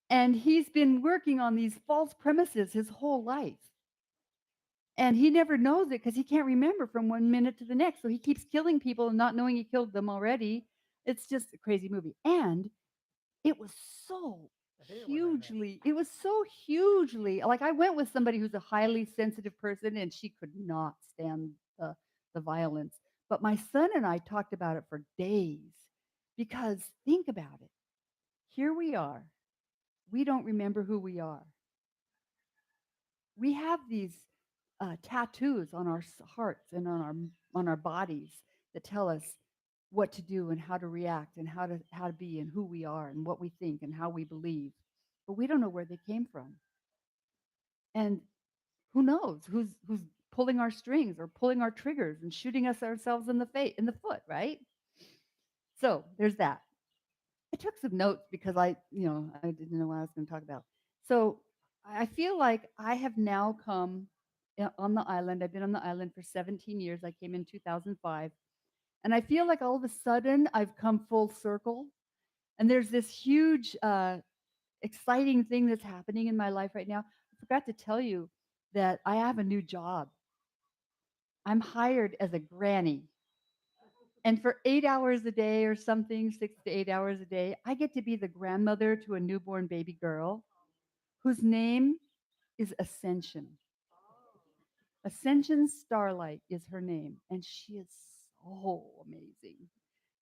And he's been working on these false premises his whole life. And he never knows it because he can't remember from one minute to the next. So he keeps killing people and not knowing he killed them already. It's just a crazy movie. And it was so I hate it when that happens. hugely, it was so hugely, like I went with somebody who's a highly sensitive person and she could not stand the violence. But my son and I talked about it for days because think about it. Here we are. We don't remember who we are. We have these tattoos on our hearts and on our bodies that tell us what to do and how to react and how to be and who we are and what we think and how we believe, but we don't know where they came from. And who knows who's pulling our strings or pulling our triggers and shooting us ourselves in the face in the foot, right? So there's that. I took some notes because I didn't know what I was going to talk about. So I feel like I have now come on the island. I've been on the island for 17 years. I came in 2005. And I feel like all of a sudden I've come full circle. And there's this huge, exciting thing that's happening in my life right now. I forgot to tell you that I have a new job. I'm hired as a granny. And for 8 hours a day or something, 6 to 8 hours a day, I get to be the grandmother to a newborn baby girl whose name is Ascension. Ascension Starlight is her name, and she is so amazing.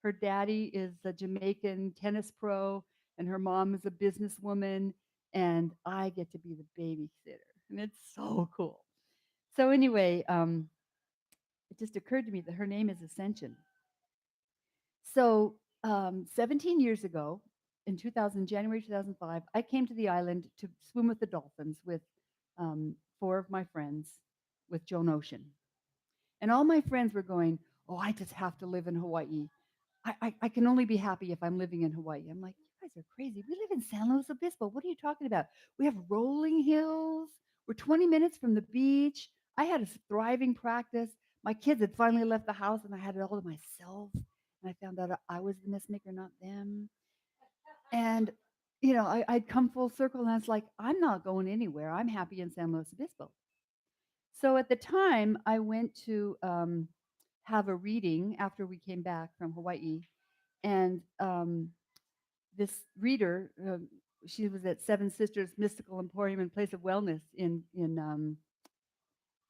Her daddy is a Jamaican tennis pro, and her mom is a businesswoman, and I get to be the babysitter, and it's so cool. So anyway, it just occurred to me that her name is Ascension. So 17 years ago, in January 2005, I came to the island to swim with the dolphins with four of my friends with Joan Ocean. And all my friends were going, oh, I just have to live in Hawaii. I can only be happy if I'm living in Hawaii. I'm like, you guys are crazy. We live in San Luis Obispo. What are you talking about? We have rolling hills. We're 20 minutes from the beach. I had a thriving practice. My kids had finally left the house and I had it all to myself. And I found out I was the mess maker, not them. And, I'd come full circle and I was like, I'm not going anywhere. I'm happy in San Luis Obispo. So at the time, I went to have a reading after we came back from Hawaii. And this reader, she was at Seven Sisters Mystical Emporium and Place of Wellness in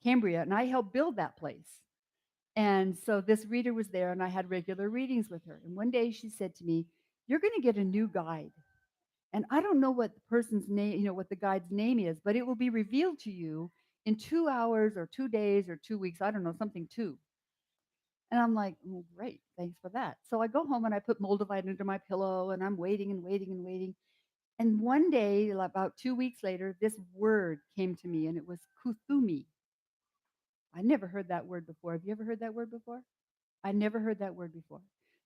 Cambria, and I helped build that place. And so this reader was there, and I had regular readings with her. And one day she said to me, "You're going to get a new guide, and I don't know what the person's name, what the guide's name is, but it will be revealed to you in 2 hours or 2 days or 2 weeks. I don't know, something two." And I'm like, "Well, great, thanks for that." So I go home and I put Moldavite under my pillow and I'm waiting and waiting and waiting. And one day, about 2 weeks later, this word came to me and it was kuthumi. I never heard that word before. Have you ever heard that word before? I never heard that word before.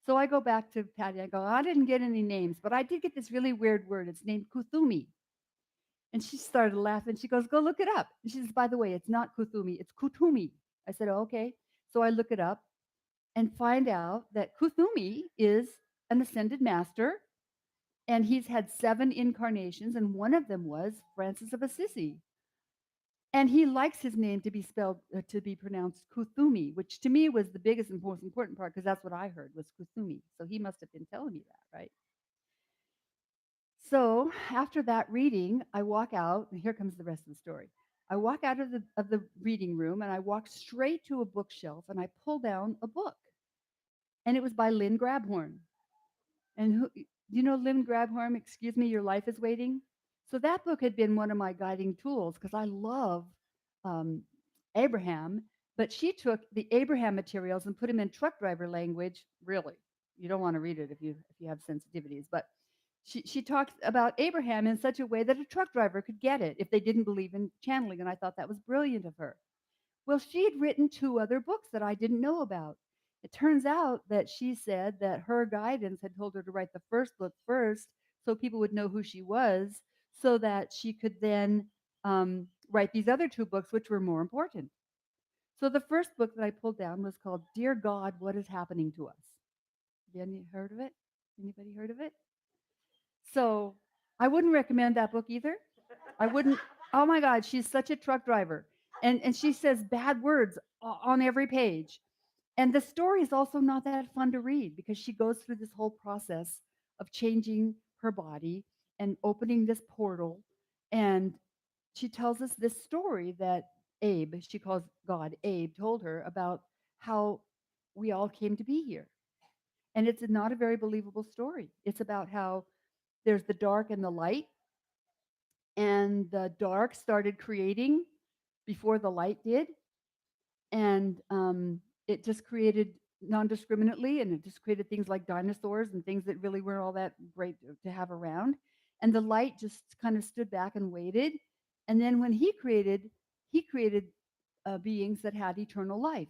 So I go back to Patty. I go, I didn't get any names, but I did get this really weird word. It's named kuthumi. And she started laughing. She goes, go look it up. And she says, by the way, it's not kuthumi, it's kutumi. I said, oh, okay. So I look it up and find out that Kuthumi is an ascended master, and he's had 7 incarnations, and one of them was Francis of Assisi. And he likes his name to be spelled, to be pronounced Kuthumi, which to me was the biggest and most important part because that's what I heard was Kuthumi. So he must have been telling me that, right? So after that reading, I walk out, and here comes the rest of the story. I walk out of the reading room, and I walk straight to a bookshelf, and I pull down a book. And it was by Lynn Grabhorn. And who, you know Lynn Grabhorn, Excuse Me, Your Life is Waiting? So that book had been one of my guiding tools because I love um, Abraham, but she took the Abraham materials and put them in truck driver language. Really, you don't want to read it if you have sensitivities, but she talks about Abraham in such a way that a truck driver could get it if they didn't believe in channeling, and I thought that was brilliant of her. Well, she had written 2 other books that I didn't know about. It turns out that she said that her guidance had told her to write the first book first so people would know who she was, so that she could then write these other 2 books, which were more important. So the first book that I pulled down was called Dear God, What is Happening to Us? Have you heard of it? Anybody heard of it? So I wouldn't recommend that book either. I wouldn't. Oh my God, she's such a truck driver. And she says bad words on every page. And the story is also not that fun to read because she goes through this whole process of changing her body and opening this portal. And she tells us this story that Abe, she calls God Abe, told her about how we all came to be here. And it's not a very believable story. It's about how there's the dark and the light, and the dark started creating before the light did. And it just created non-discriminately, and it just created things like dinosaurs and things that really weren't all that great to have around. And the light just kind of stood back and waited. And then when he created beings that had eternal life.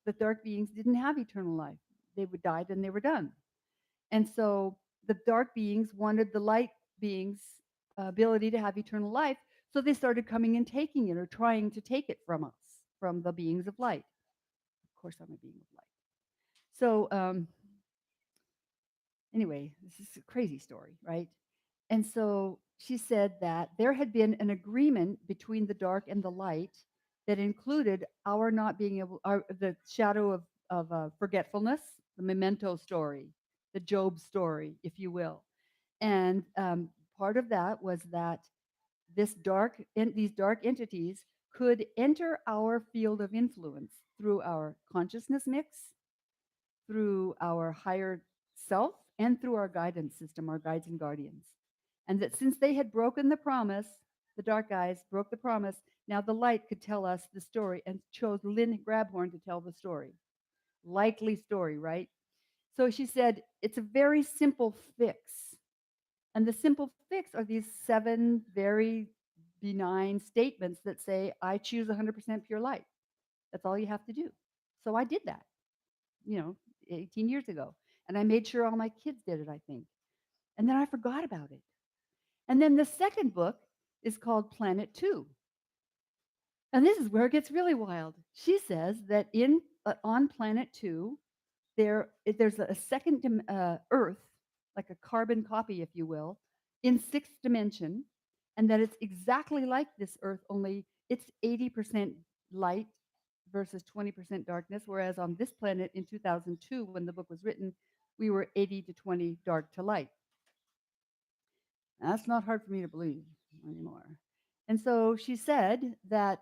The dark beings didn't have eternal life. They would died and they were done. And so the dark beings wanted the light beings' ability to have eternal life. So they started coming and taking it, or trying to take it from us, from the beings of light. Of course, I'm a being of light. So anyway, this is a crazy story, right? And so she said that there had been an agreement between the dark and the light that included our not being able, the shadow of forgetfulness, the memento story, the Job story, if you will. And part of that was that these dark entities could enter our field of influence through our consciousness mix, through our higher self, and through our guidance system, our guides and guardians. And that since they had broken the promise, the dark guys broke the promise, now the light could tell us the story, and chose Lynn Grabhorn to tell the story. Likely story, right? So she said, it's a very simple fix. And the simple fix are these 7 very benign statements that say, I choose 100% pure light. That's all you have to do. So I did that, 18 years ago. And I made sure all my kids did it, I think. And then I forgot about it. And then the second book is called Planet 2. And this is where it gets really wild. She says that on Planet 2, there's a second Earth, like a carbon copy, if you will, in 6th dimension, and that it's exactly like this Earth, only it's 80% light versus 20% darkness, whereas on this planet in 2002, when the book was written, we were 80 to 20 dark to light. That's not hard for me to believe anymore. And so she said that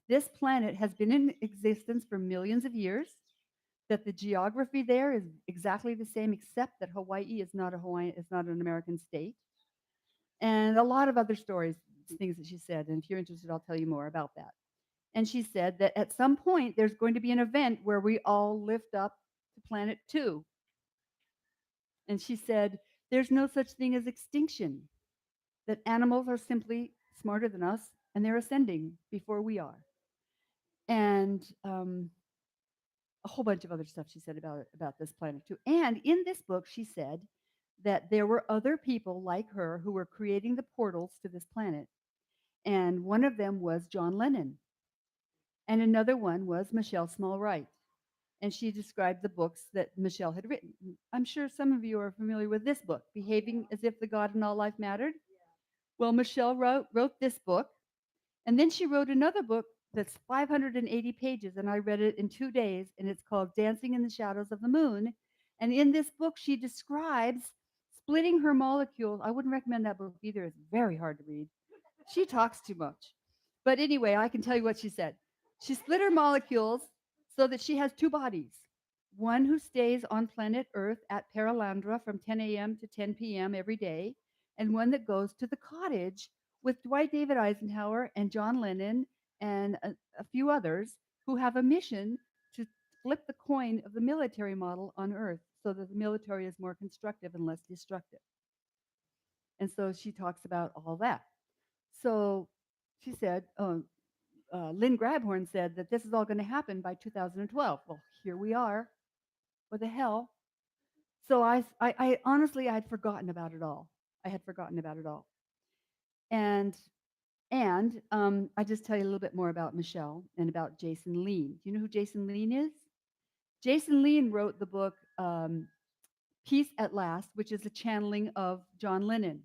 this planet has been in existence for millions of years, that the geography there is exactly the same, except that Hawaii is not an American state, and a lot of other stories, things that she said. And if you're interested, I'll tell you more about that. And she said that at some point there's going to be an event where we all lift up to Planet 2. And she said there's no such thing as extinction, that animals are simply smarter than us and they're ascending before we are. And a whole bunch of other stuff she said about this planet too. And in this book, she said that there were other people like her who were creating the portals to this planet. And one of them was John Lennon. And another one was Michelle Small-Wright. And she described the books that Michelle had written. I'm sure some of you are familiar with this book, Behaving as If the God in All Life Mattered. Well, Michelle wrote this book, and then she wrote another book that's 580 pages, and I read it in 2 days, and it's called Dancing in the Shadows of the Moon. And in this book, she describes splitting her molecules. I wouldn't recommend that book either. It's very hard to read. She talks too much. But anyway, I can tell you what she said. She split her molecules so that she has 2 bodies. One who stays on planet Earth at Paralandra from 10 a.m. to 10 p.m. every day, and one that goes to the cottage with Dwight David Eisenhower and John Lennon and a few others who have a mission to flip the coin of the military model on Earth so that the military is more constructive and less destructive. And so she talks about all that. So she said, Lynn Grabhorn said that this is all going to happen by 2012. Well, here we are. What the hell? So I honestly, I had forgotten about it all. I had forgotten about it all. And I just tell you a little bit more about Michelle and about Jason Lean. Do you know who Jason Lean is? Jason Lean wrote the book Peace at Last, which is a channeling of John Lennon.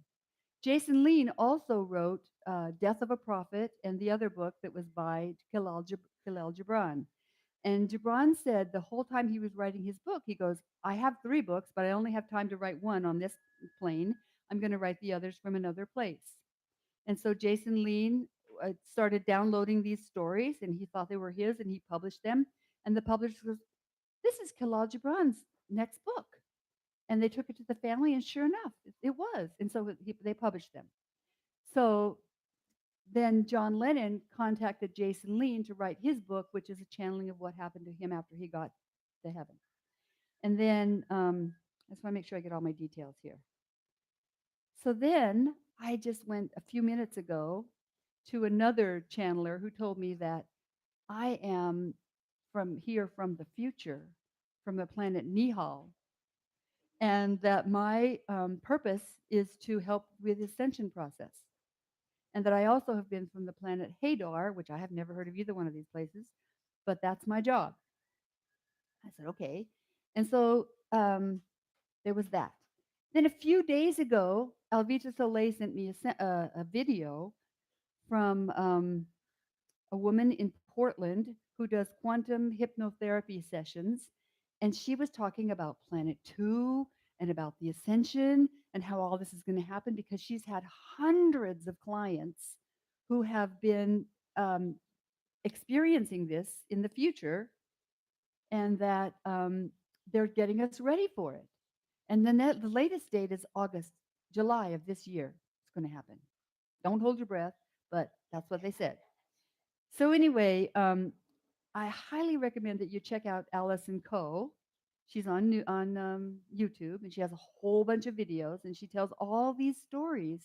Jason Lean also wrote Death of a Prophet and the other book that was by Khalil Gibran. And Gibran said the whole time he was writing his book, he goes, I have 3 books, but I only have time to write one on this plane. I'm going to write the others from another place. And so Jason Lean started downloading these stories, and he thought they were his, and he published them. And the publisher goes, "This is Khalil Gibran's next book." And they took it to the family, and sure enough, it was. And so they published them. So then John Lennon contacted Jason Lean to write his book, which is a channeling of what happened to him after he got to heaven. And then I just want to make sure I get all my details here. So then I just went a few minutes ago to another channeler who told me that I am from the future, from the planet Nihal, and that my purpose is to help with the ascension process. And that I also have been from the planet Hadar, which I have never heard of either one of these places, but that's my job. I said, okay. And so there was that. Then a few days ago, Alvita Soleil sent me a video from a woman in Portland who does quantum hypnotherapy sessions. And she was talking about Planet 2 and about the ascension and how all this is going to happen because she's had hundreds of clients who have been experiencing this in the future, and that they're getting us ready for it. And then the latest date is July of this year. It's going to happen. Don't hold your breath, but that's what they said. So anyway, I highly recommend that you check out Allison Coe. She's on YouTube, and she has a whole bunch of videos, and she tells all these stories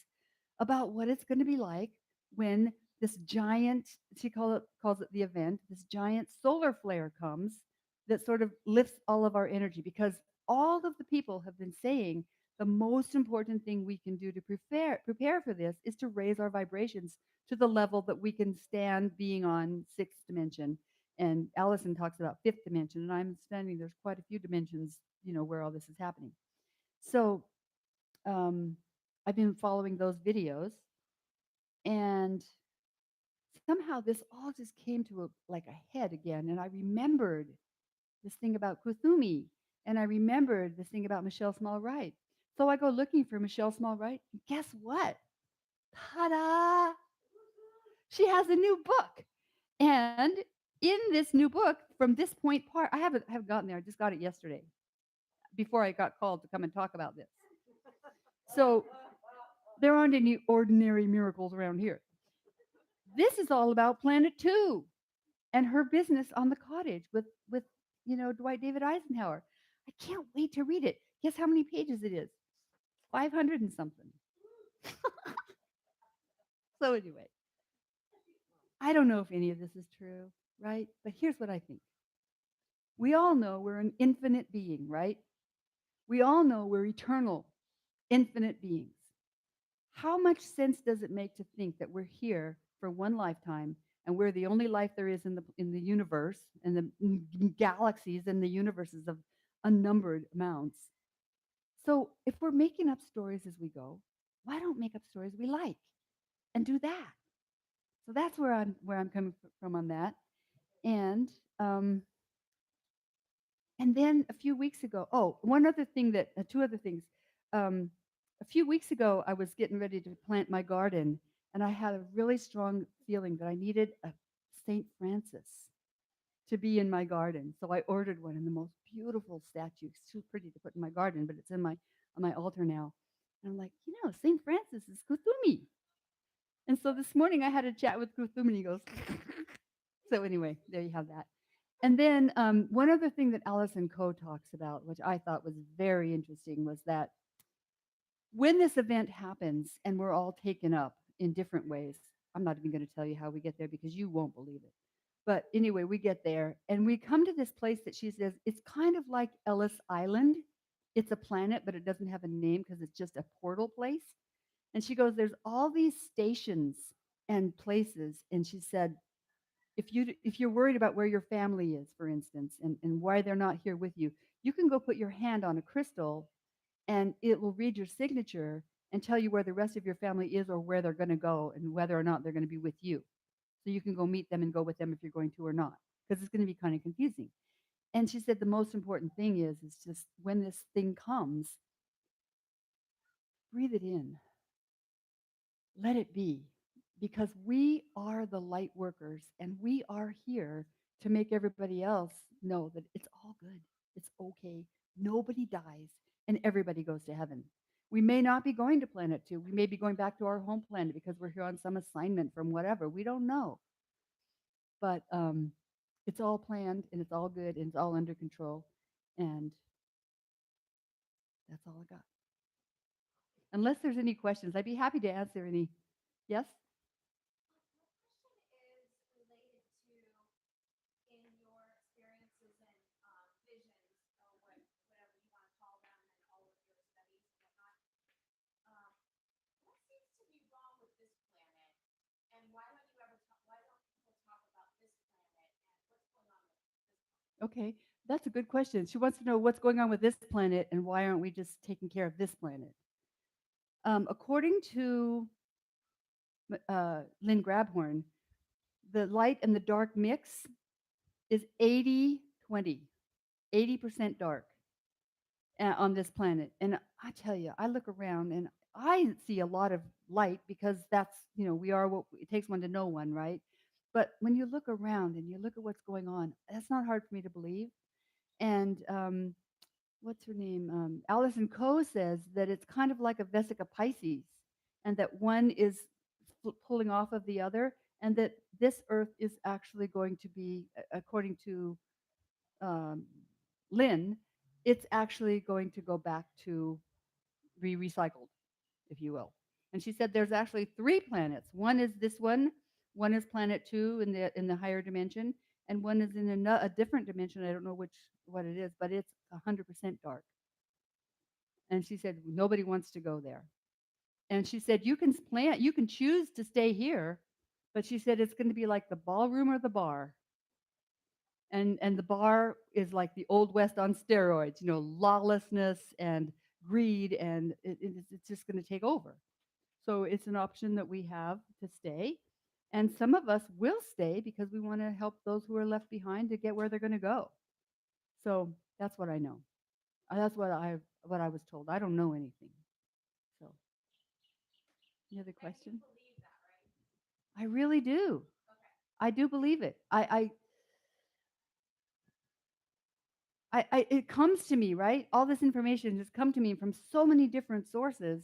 about what it's going to be like when this giant, she calls it the event, this giant solar flare comes that sort of lifts all of our energy, because all of the people have been saying the most important thing we can do to prepare for this is to raise our vibrations to the level that we can stand being on sixth dimension. And Allison talks about fifth dimension, and I'm understanding there's quite a few dimensions, where all this is happening. So I've been following those videos, and somehow this all just came to a head again. And I remembered this thing about Kuthumi, and I remembered this thing about Michelle Small Wright. So I go looking for Michelle Small Wright, and guess what? Ta-da! She has a new book. And in this new book, from this point part, I haven't gotten there. I just got it yesterday before I got called to come and talk about this. So there aren't any ordinary miracles around here. This is all about Planet 2 and her business on the cottage with Dwight David Eisenhower. I can't wait to read it. Guess how many pages it is? 500 and something. So anyway, I don't know if any of this is true, right? But here's what I think. We all know we're an infinite being, right? We all know we're eternal, infinite beings. How much sense does it make to think that we're here for one lifetime and we're the only life there is in the universe, and the galaxies and the universes of unnumbered amounts? So if we're making up stories as we go, why don't make up stories we like and do that? So that's where I'm coming from on that. And then a few weeks ago, two other things. A few weeks ago, I was getting ready to plant my garden, and I had a really strong feeling that I needed a St. Francis to be in my garden. So I ordered one, and the most beautiful statue. It's too pretty to put in my garden, but it's on my altar now. And I'm like, St. Francis is Kuthumi. And so this morning I had a chat with Kuthumi, and he goes, so anyway, there you have that. And then one other thing that Allison Coe talks about, which I thought was very interesting, was that when this event happens and we're all taken up in different ways, I'm not even going to tell you how we get there because you won't believe it. But anyway, we get there and we come to this place that she says, it's kind of like Ellis Island. It's a planet, but it doesn't have a name because it's just a portal place. And she goes, there's all these stations and places. And she said, if you're worried about where your family is, for instance, and why they're not here with you, you can go put your hand on a crystal and it will read your signature and tell you where the rest of your family is or where they're going to go and whether or not they're going to be with you. So you can go meet them and go with them if you're going to or not, because it's going to be kind of confusing. And she said the most important thing is just when this thing comes, breathe it in, let it be, because we are the light workers and we are here to make everybody else know that it's all good. It's okay. Nobody dies and everybody goes to heaven. We may not be going to planet 2. We may be going back to our home planet because we're here on some assignment from whatever. We don't know. But it's all planned and it's all good and it's all under control. And that's all I got. Unless there's any questions, I'd be happy to answer any. Yes? Okay, that's a good question. She wants to know what's going on with this planet and why aren't we just taking care of this planet? According to Lynn Grabhorn, the light and the dark mix is 80-20, 80% dark on this planet. And I tell you, I look around and I see a lot of light because that's, we are what it takes one to know one, right? But when you look around and you look at what's going on, that's not hard for me to believe. And what's her name? Allison Coe says that it's kind of like a Vesica Pisces, and that one is pulling off of the other, and that this Earth is actually going to be, according to um, Lynn, it's actually going to go back to be recycled, if you will. And she said there's actually 3 planets. One is this one is planet 2 in the higher dimension, and one is in a different dimension. I don't know what it is, but it's 100% dark. And she said nobody wants to go there. And she said you can choose to stay here, but she said it's going to be like the ballroom or the bar. And the bar is like the old west on steroids, lawlessness and greed, and it's just going to take over. So it's an option that we have to stay. And some of us will stay because we want to help those who are left behind to get where they're going to go. So that's what I know. That's what I was told. I don't know anything. So, any other question? I really do. I do believe it. It comes to me, right? All this information has come to me from so many different sources,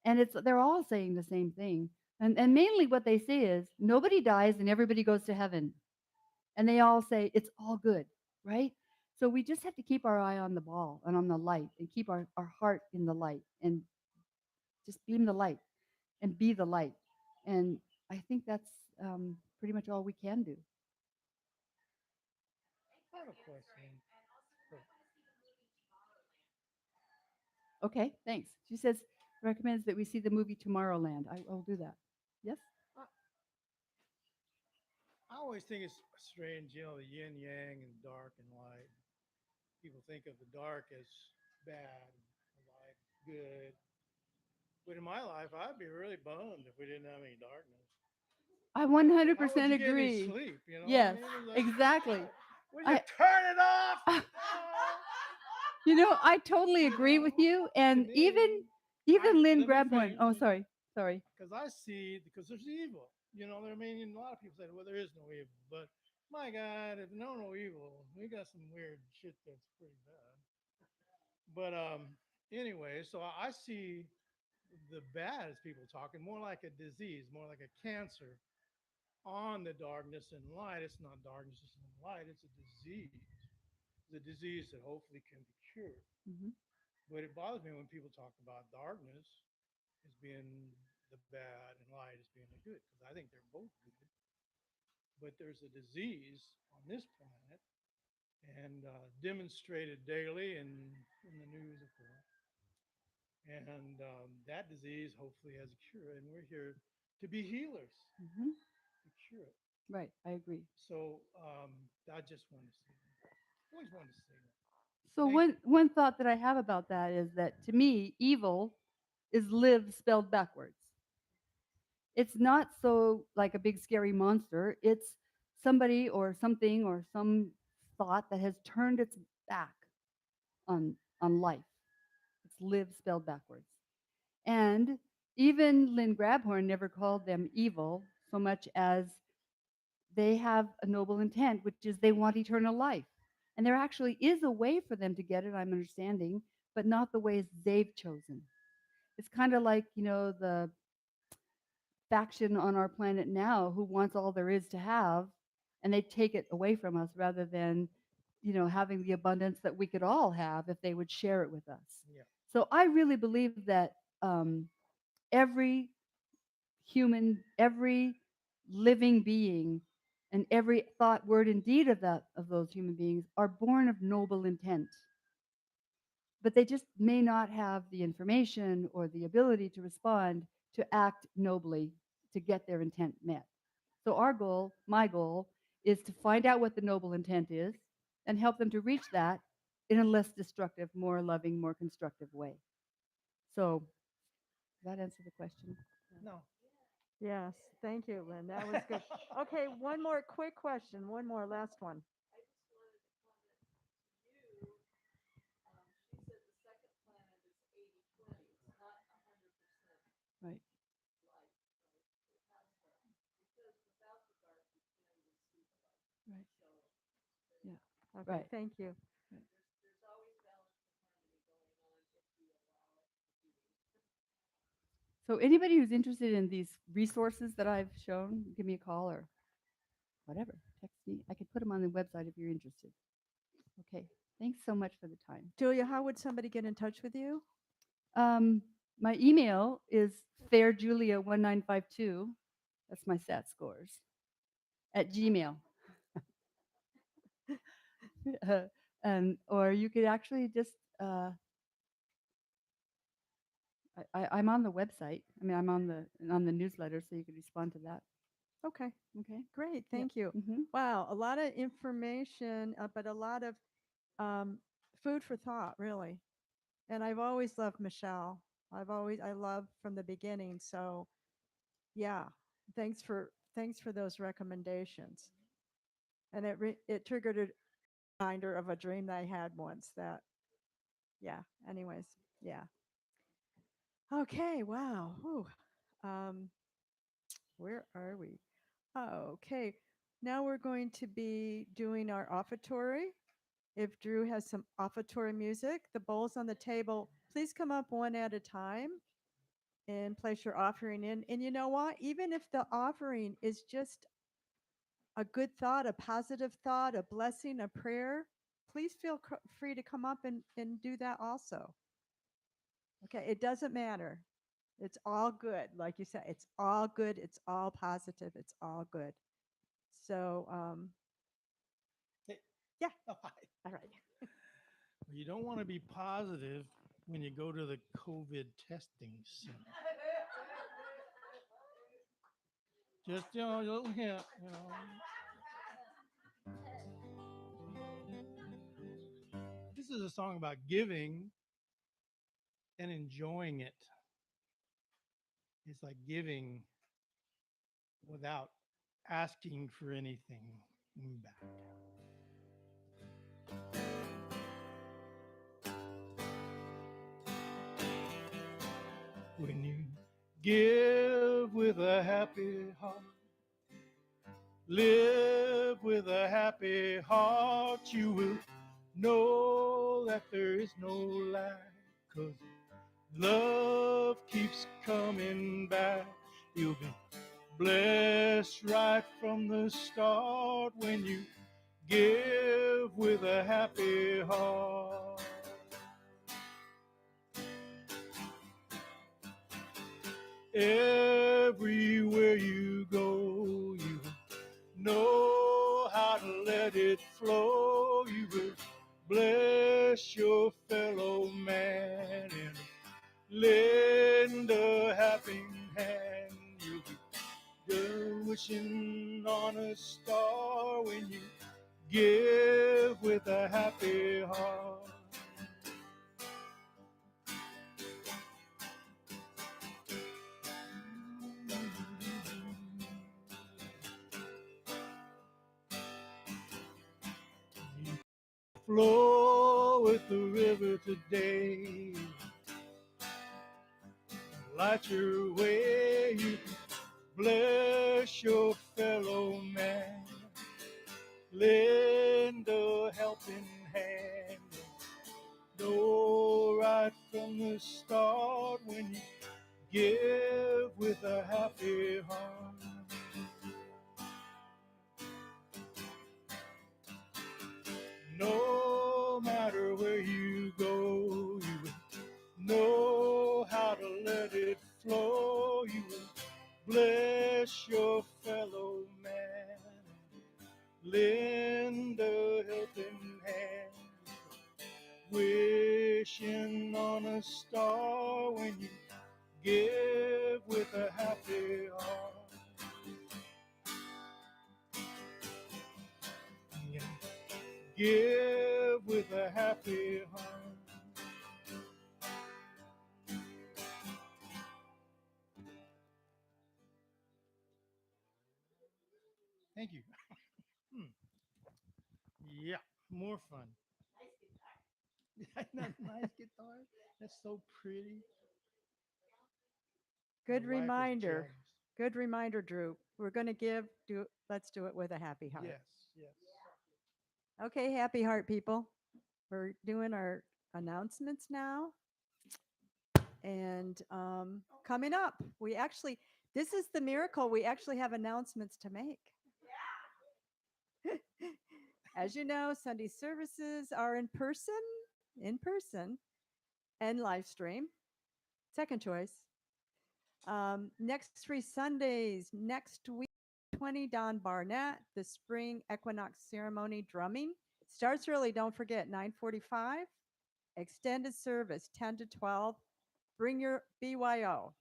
and they're all saying the same thing. And mainly what they say is nobody dies and everybody goes to heaven. And they all say it's all good, right? So we just have to keep our eye on the ball and on the light and keep our heart in the light and just beam the light and be the light. And I think that's pretty much all we can do. I have a question. Okay, thanks. She says recommends that we see the movie Tomorrowland. I'll do that. Yes? I always think it's strange, the yin yang and dark and light. People think of the dark as bad, the light good. But in my life, I'd be really bummed if we didn't have any darkness. I How would 100% you get any agree. sleep? You know Yes, what I mean? It's like, exactly. would you turn it off? I totally agree with you. And even Lynn let me Grabhorn. finish. Oh, sorry. Because I see, because there's evil. You know what I mean? And a lot of people say, well, there is no evil. But my God, if no evil, we got some weird shit that's pretty bad. But anyway, so I see the bad as people talking more like a disease, more like a cancer on the darkness and light. It's not darkness and light, it's a disease. It's a disease that hopefully can be cured. Mhm. But it bothers me when people talk about darkness as being the bad and light as being the good, because I think they're both good. But there's a disease on this planet and demonstrated daily in the news, of course. And that disease hopefully has a cure, and we're here to be healers Mhm. to cure it. Right, I agree. So I just want to say that. Always wanted to say that. So Thank you. one thought that I have about that is that to me, evil is live spelled backwards. It's not so like a big scary monster. It's somebody or something or some thought that has turned its back on life. It's live spelled backwards. And even Lynn Grabhorn never called them evil so much as they have a noble intent, which is they want eternal life. And there actually is a way for them to get it, I'm understanding, but not the ways they've chosen. It's kind of like, the faction on our planet now who wants all there is to have, and they take it away from us rather than, having the abundance that we could all have if they would share it with us. Yeah. So I really believe that every human, every living being, and every thought, word, and deed of those human beings are born of noble intent. But they just may not have the information or the ability to respond to act nobly to get their intent met. So our goal, my goal, is to find out what the noble intent is and help them to reach that in a less destructive, more loving, more constructive way. So does that answer the question? No. Yes, thank you, Lynn. That was good. Okay, one more quick question. One more, last one. Right. Right. Yeah. Okay, Right. thank you. So anybody who's interested in these resources that I've shown, give me a call or whatever. Text me. I could put them on the website if you're interested. Okay. Thanks so much for the time. Julia, how would somebody get in touch with you? My email is fairjulia1952. That's my SAT scores at Gmail. Or you could actually just I'm on the website. I mean, I'm on the newsletter, so you could respond to that. Okay, Okay. great. Yep. Thank you. Wow, a lot of information, but a lot of food for thought, really. And I've always loved Michelle. I love from the beginning. So, yeah, thanks for those recommendations. And it triggered a reminder of a dream that I had once. That, yeah. Anyways, yeah. Okay. Wow. Whew. Where are we? Oh, okay. Now we're going to be doing our offertory. If Drew has some offertory music, the bowls on the table, please come up one at a time and place your offering in. And you know what? Even if the offering is just a good thought, a positive thought, a blessing, a prayer, please feel free to come up and do that also. Okay, it doesn't matter. It's all good. Like you said, it's all good. It's all positive. It's all good. So, Hey. yeah. Oh, hi. All right. You don't want to be positive when you go to the COVID testing center. Just, a little hint, This is a song about giving and enjoying it. It's like giving without asking for anything back. When you give with a happy heart, live with a happy heart, you will know that there is no lack, 'cause love keeps coming back. You'll be blessed right from the start when you give with a happy heart. Everywhere you go, you know how to let it flow. You will bless your fellow man and lend a helping hand. You'll be good wishing on a star when you give with a happy heart. Flow with the river today. light your way. You bless your fellow man. Lend a helping hand. Know right from the start when you give with a happy heart. No matter where you go, you will know how to let it flow. You will bless your fellow man. Lend a helping hand. Wishing on a star when you give with a happy heart. Yeah. Give with a happy heart. Thank you. Hmm. Yeah, more fun. Nice guitar. That's so pretty. Good My wife is reminder. jealous. Good reminder, Drew. We're going to let's do it with a happy heart. Yes, yes. Okay, happy heart people. We're doing our announcements now. And coming up, this is the miracle. We actually have announcements to make. As you know, Sunday services are in person, and live stream. Second choice. Next 3 Sundays, next week, 20 Don Barnett, the spring equinox ceremony drumming. Starts early, don't forget, 9:45. Extended service, 10 to 12. Bring your BYO.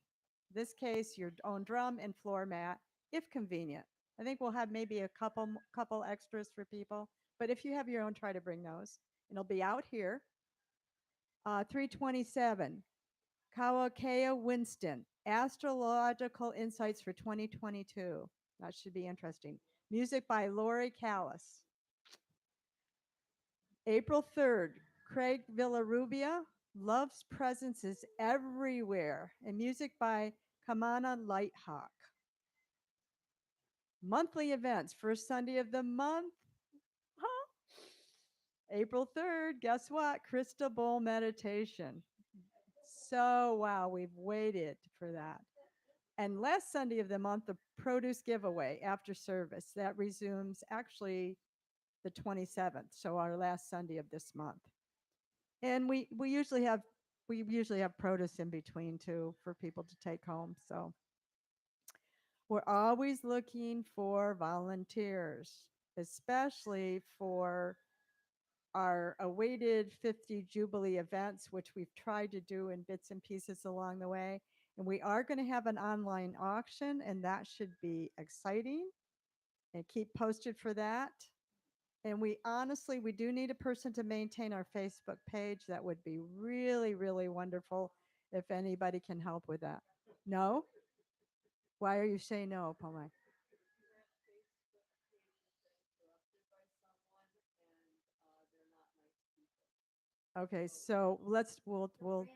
This case, your own drum and floor mat, if convenient. I think we'll have maybe a couple extras for people, but if you have your own, try to bring those. It'll be out here. 327, Kawakea Winston, Astrological Insights for 2022. That should be interesting. Music by Lori Callis. April 3rd, Craig Villarubia, Love's Presence is Everywhere, and music by Kamana Lighthawk. Monthly events, first Sunday of the month. Huh? April 3rd, guess what? Crystal Bowl meditation. So, wow, we've waited for that. And last Sunday of the month, the produce giveaway after service. That resumes actually the 27th, so our last Sunday of this month. And we usually have produce in between too for people to take home. So we're always looking for volunteers, especially for our awaited 50 Jubilee events, which we've tried to do in bits and pieces along the way. And we are going to have an online auction, and that should be exciting. And keep posted for that. And we do need a person to maintain our Facebook page. That would be really, really wonderful if anybody can help with that. No? Why are you saying no, Paul? Okay, so we'll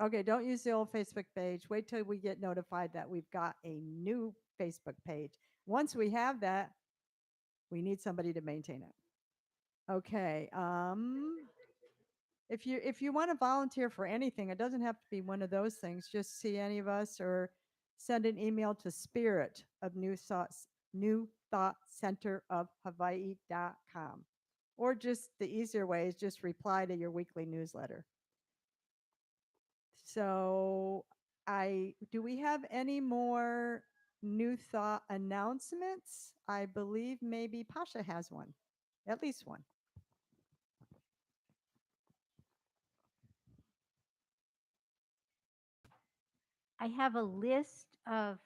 Okay, don't use the old Facebook page. Wait till we get notified that we've got a new Facebook page. Once we have that, we need somebody to maintain it. Okay. If you want to volunteer for anything, it doesn't have to be one of those things. Just see any of us or send an email to spirit of new thought center of Hawaii.com. Or just the easier way is just reply to your weekly newsletter. So do we have any more new thought announcements? I believe maybe Pasha has one, at least one. I have a list of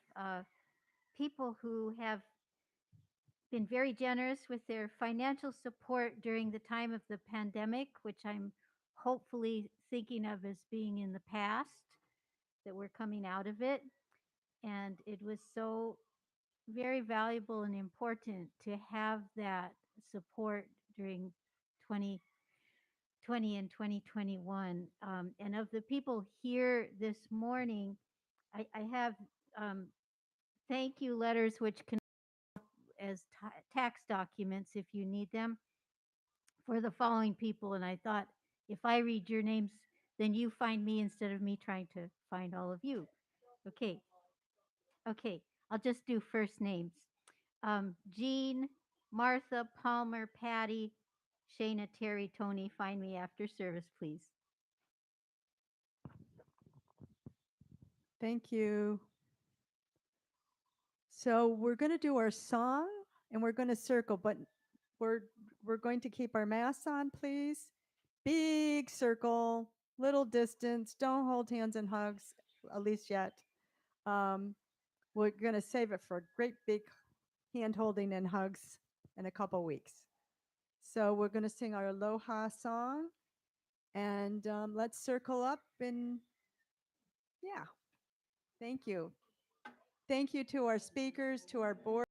people who have been very generous with their financial support during the time of the pandemic, which I'm hopefully thinking of as being in the past, that we're coming out of it. And it was so very valuable and important to have that support during 2020 and 2021. And of the people here this morning, I have um, thank you letters, which can as tax documents if you need them for the following people. And I thought if I read your names, then you find me instead of me trying to find all of you. Okay. Okay. I'll just do first names. Jean, Martha, Palmer, Patty, Shayna, Terry, Tony. Find me after service, please. Thank you. So we're going to do our song and we're going to circle, but we're we're going to keep our masks on, please. Big circle, little distance. Don't hold hands and hugs, at least yet. Um, we're going to save it for a great big hand holding and hugs in a couple weeks. So we're going to sing our Aloha song and let's circle up and yeah, thank you. Thank you to our speakers, to our board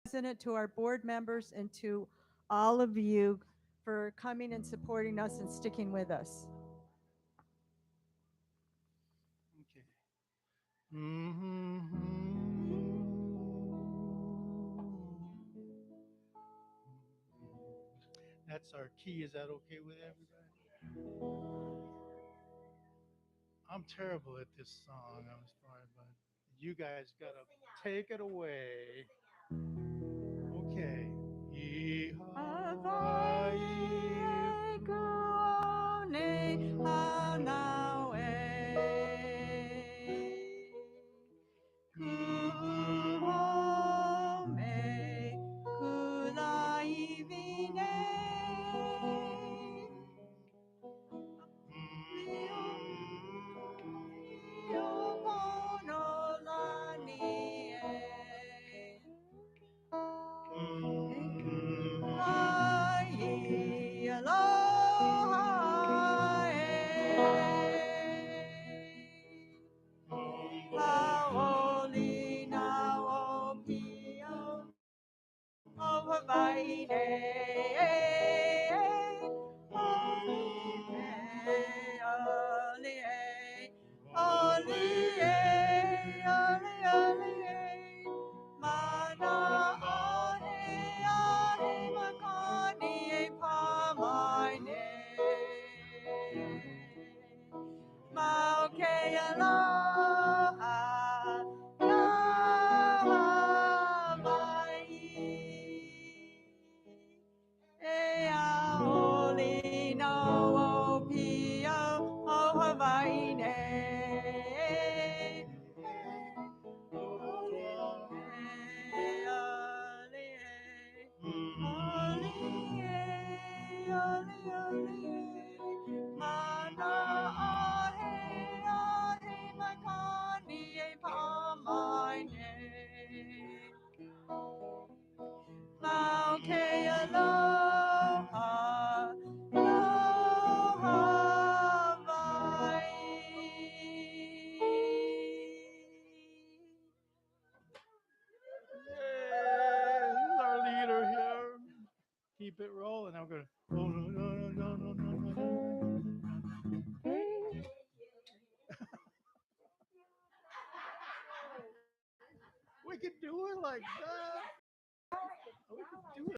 president, to our board members, and to all of you for coming and supporting us and sticking with us. Okay. Mm-hmm. That's our key. Is that okay with everybody? I'm terrible at this song. I'm sorry, but you guys gotta take it away. Okay. Hawaii, kuone, hanae. Kuhome, kulaivine. Hawaii, Maokea aloha, no Hawaii. Ea oli no o pio o Hawaii ne. Maokea aloha, no He's our leader here. Keep it rolling. I'm gonna. Oh no no no no no no no no. We can do it like that.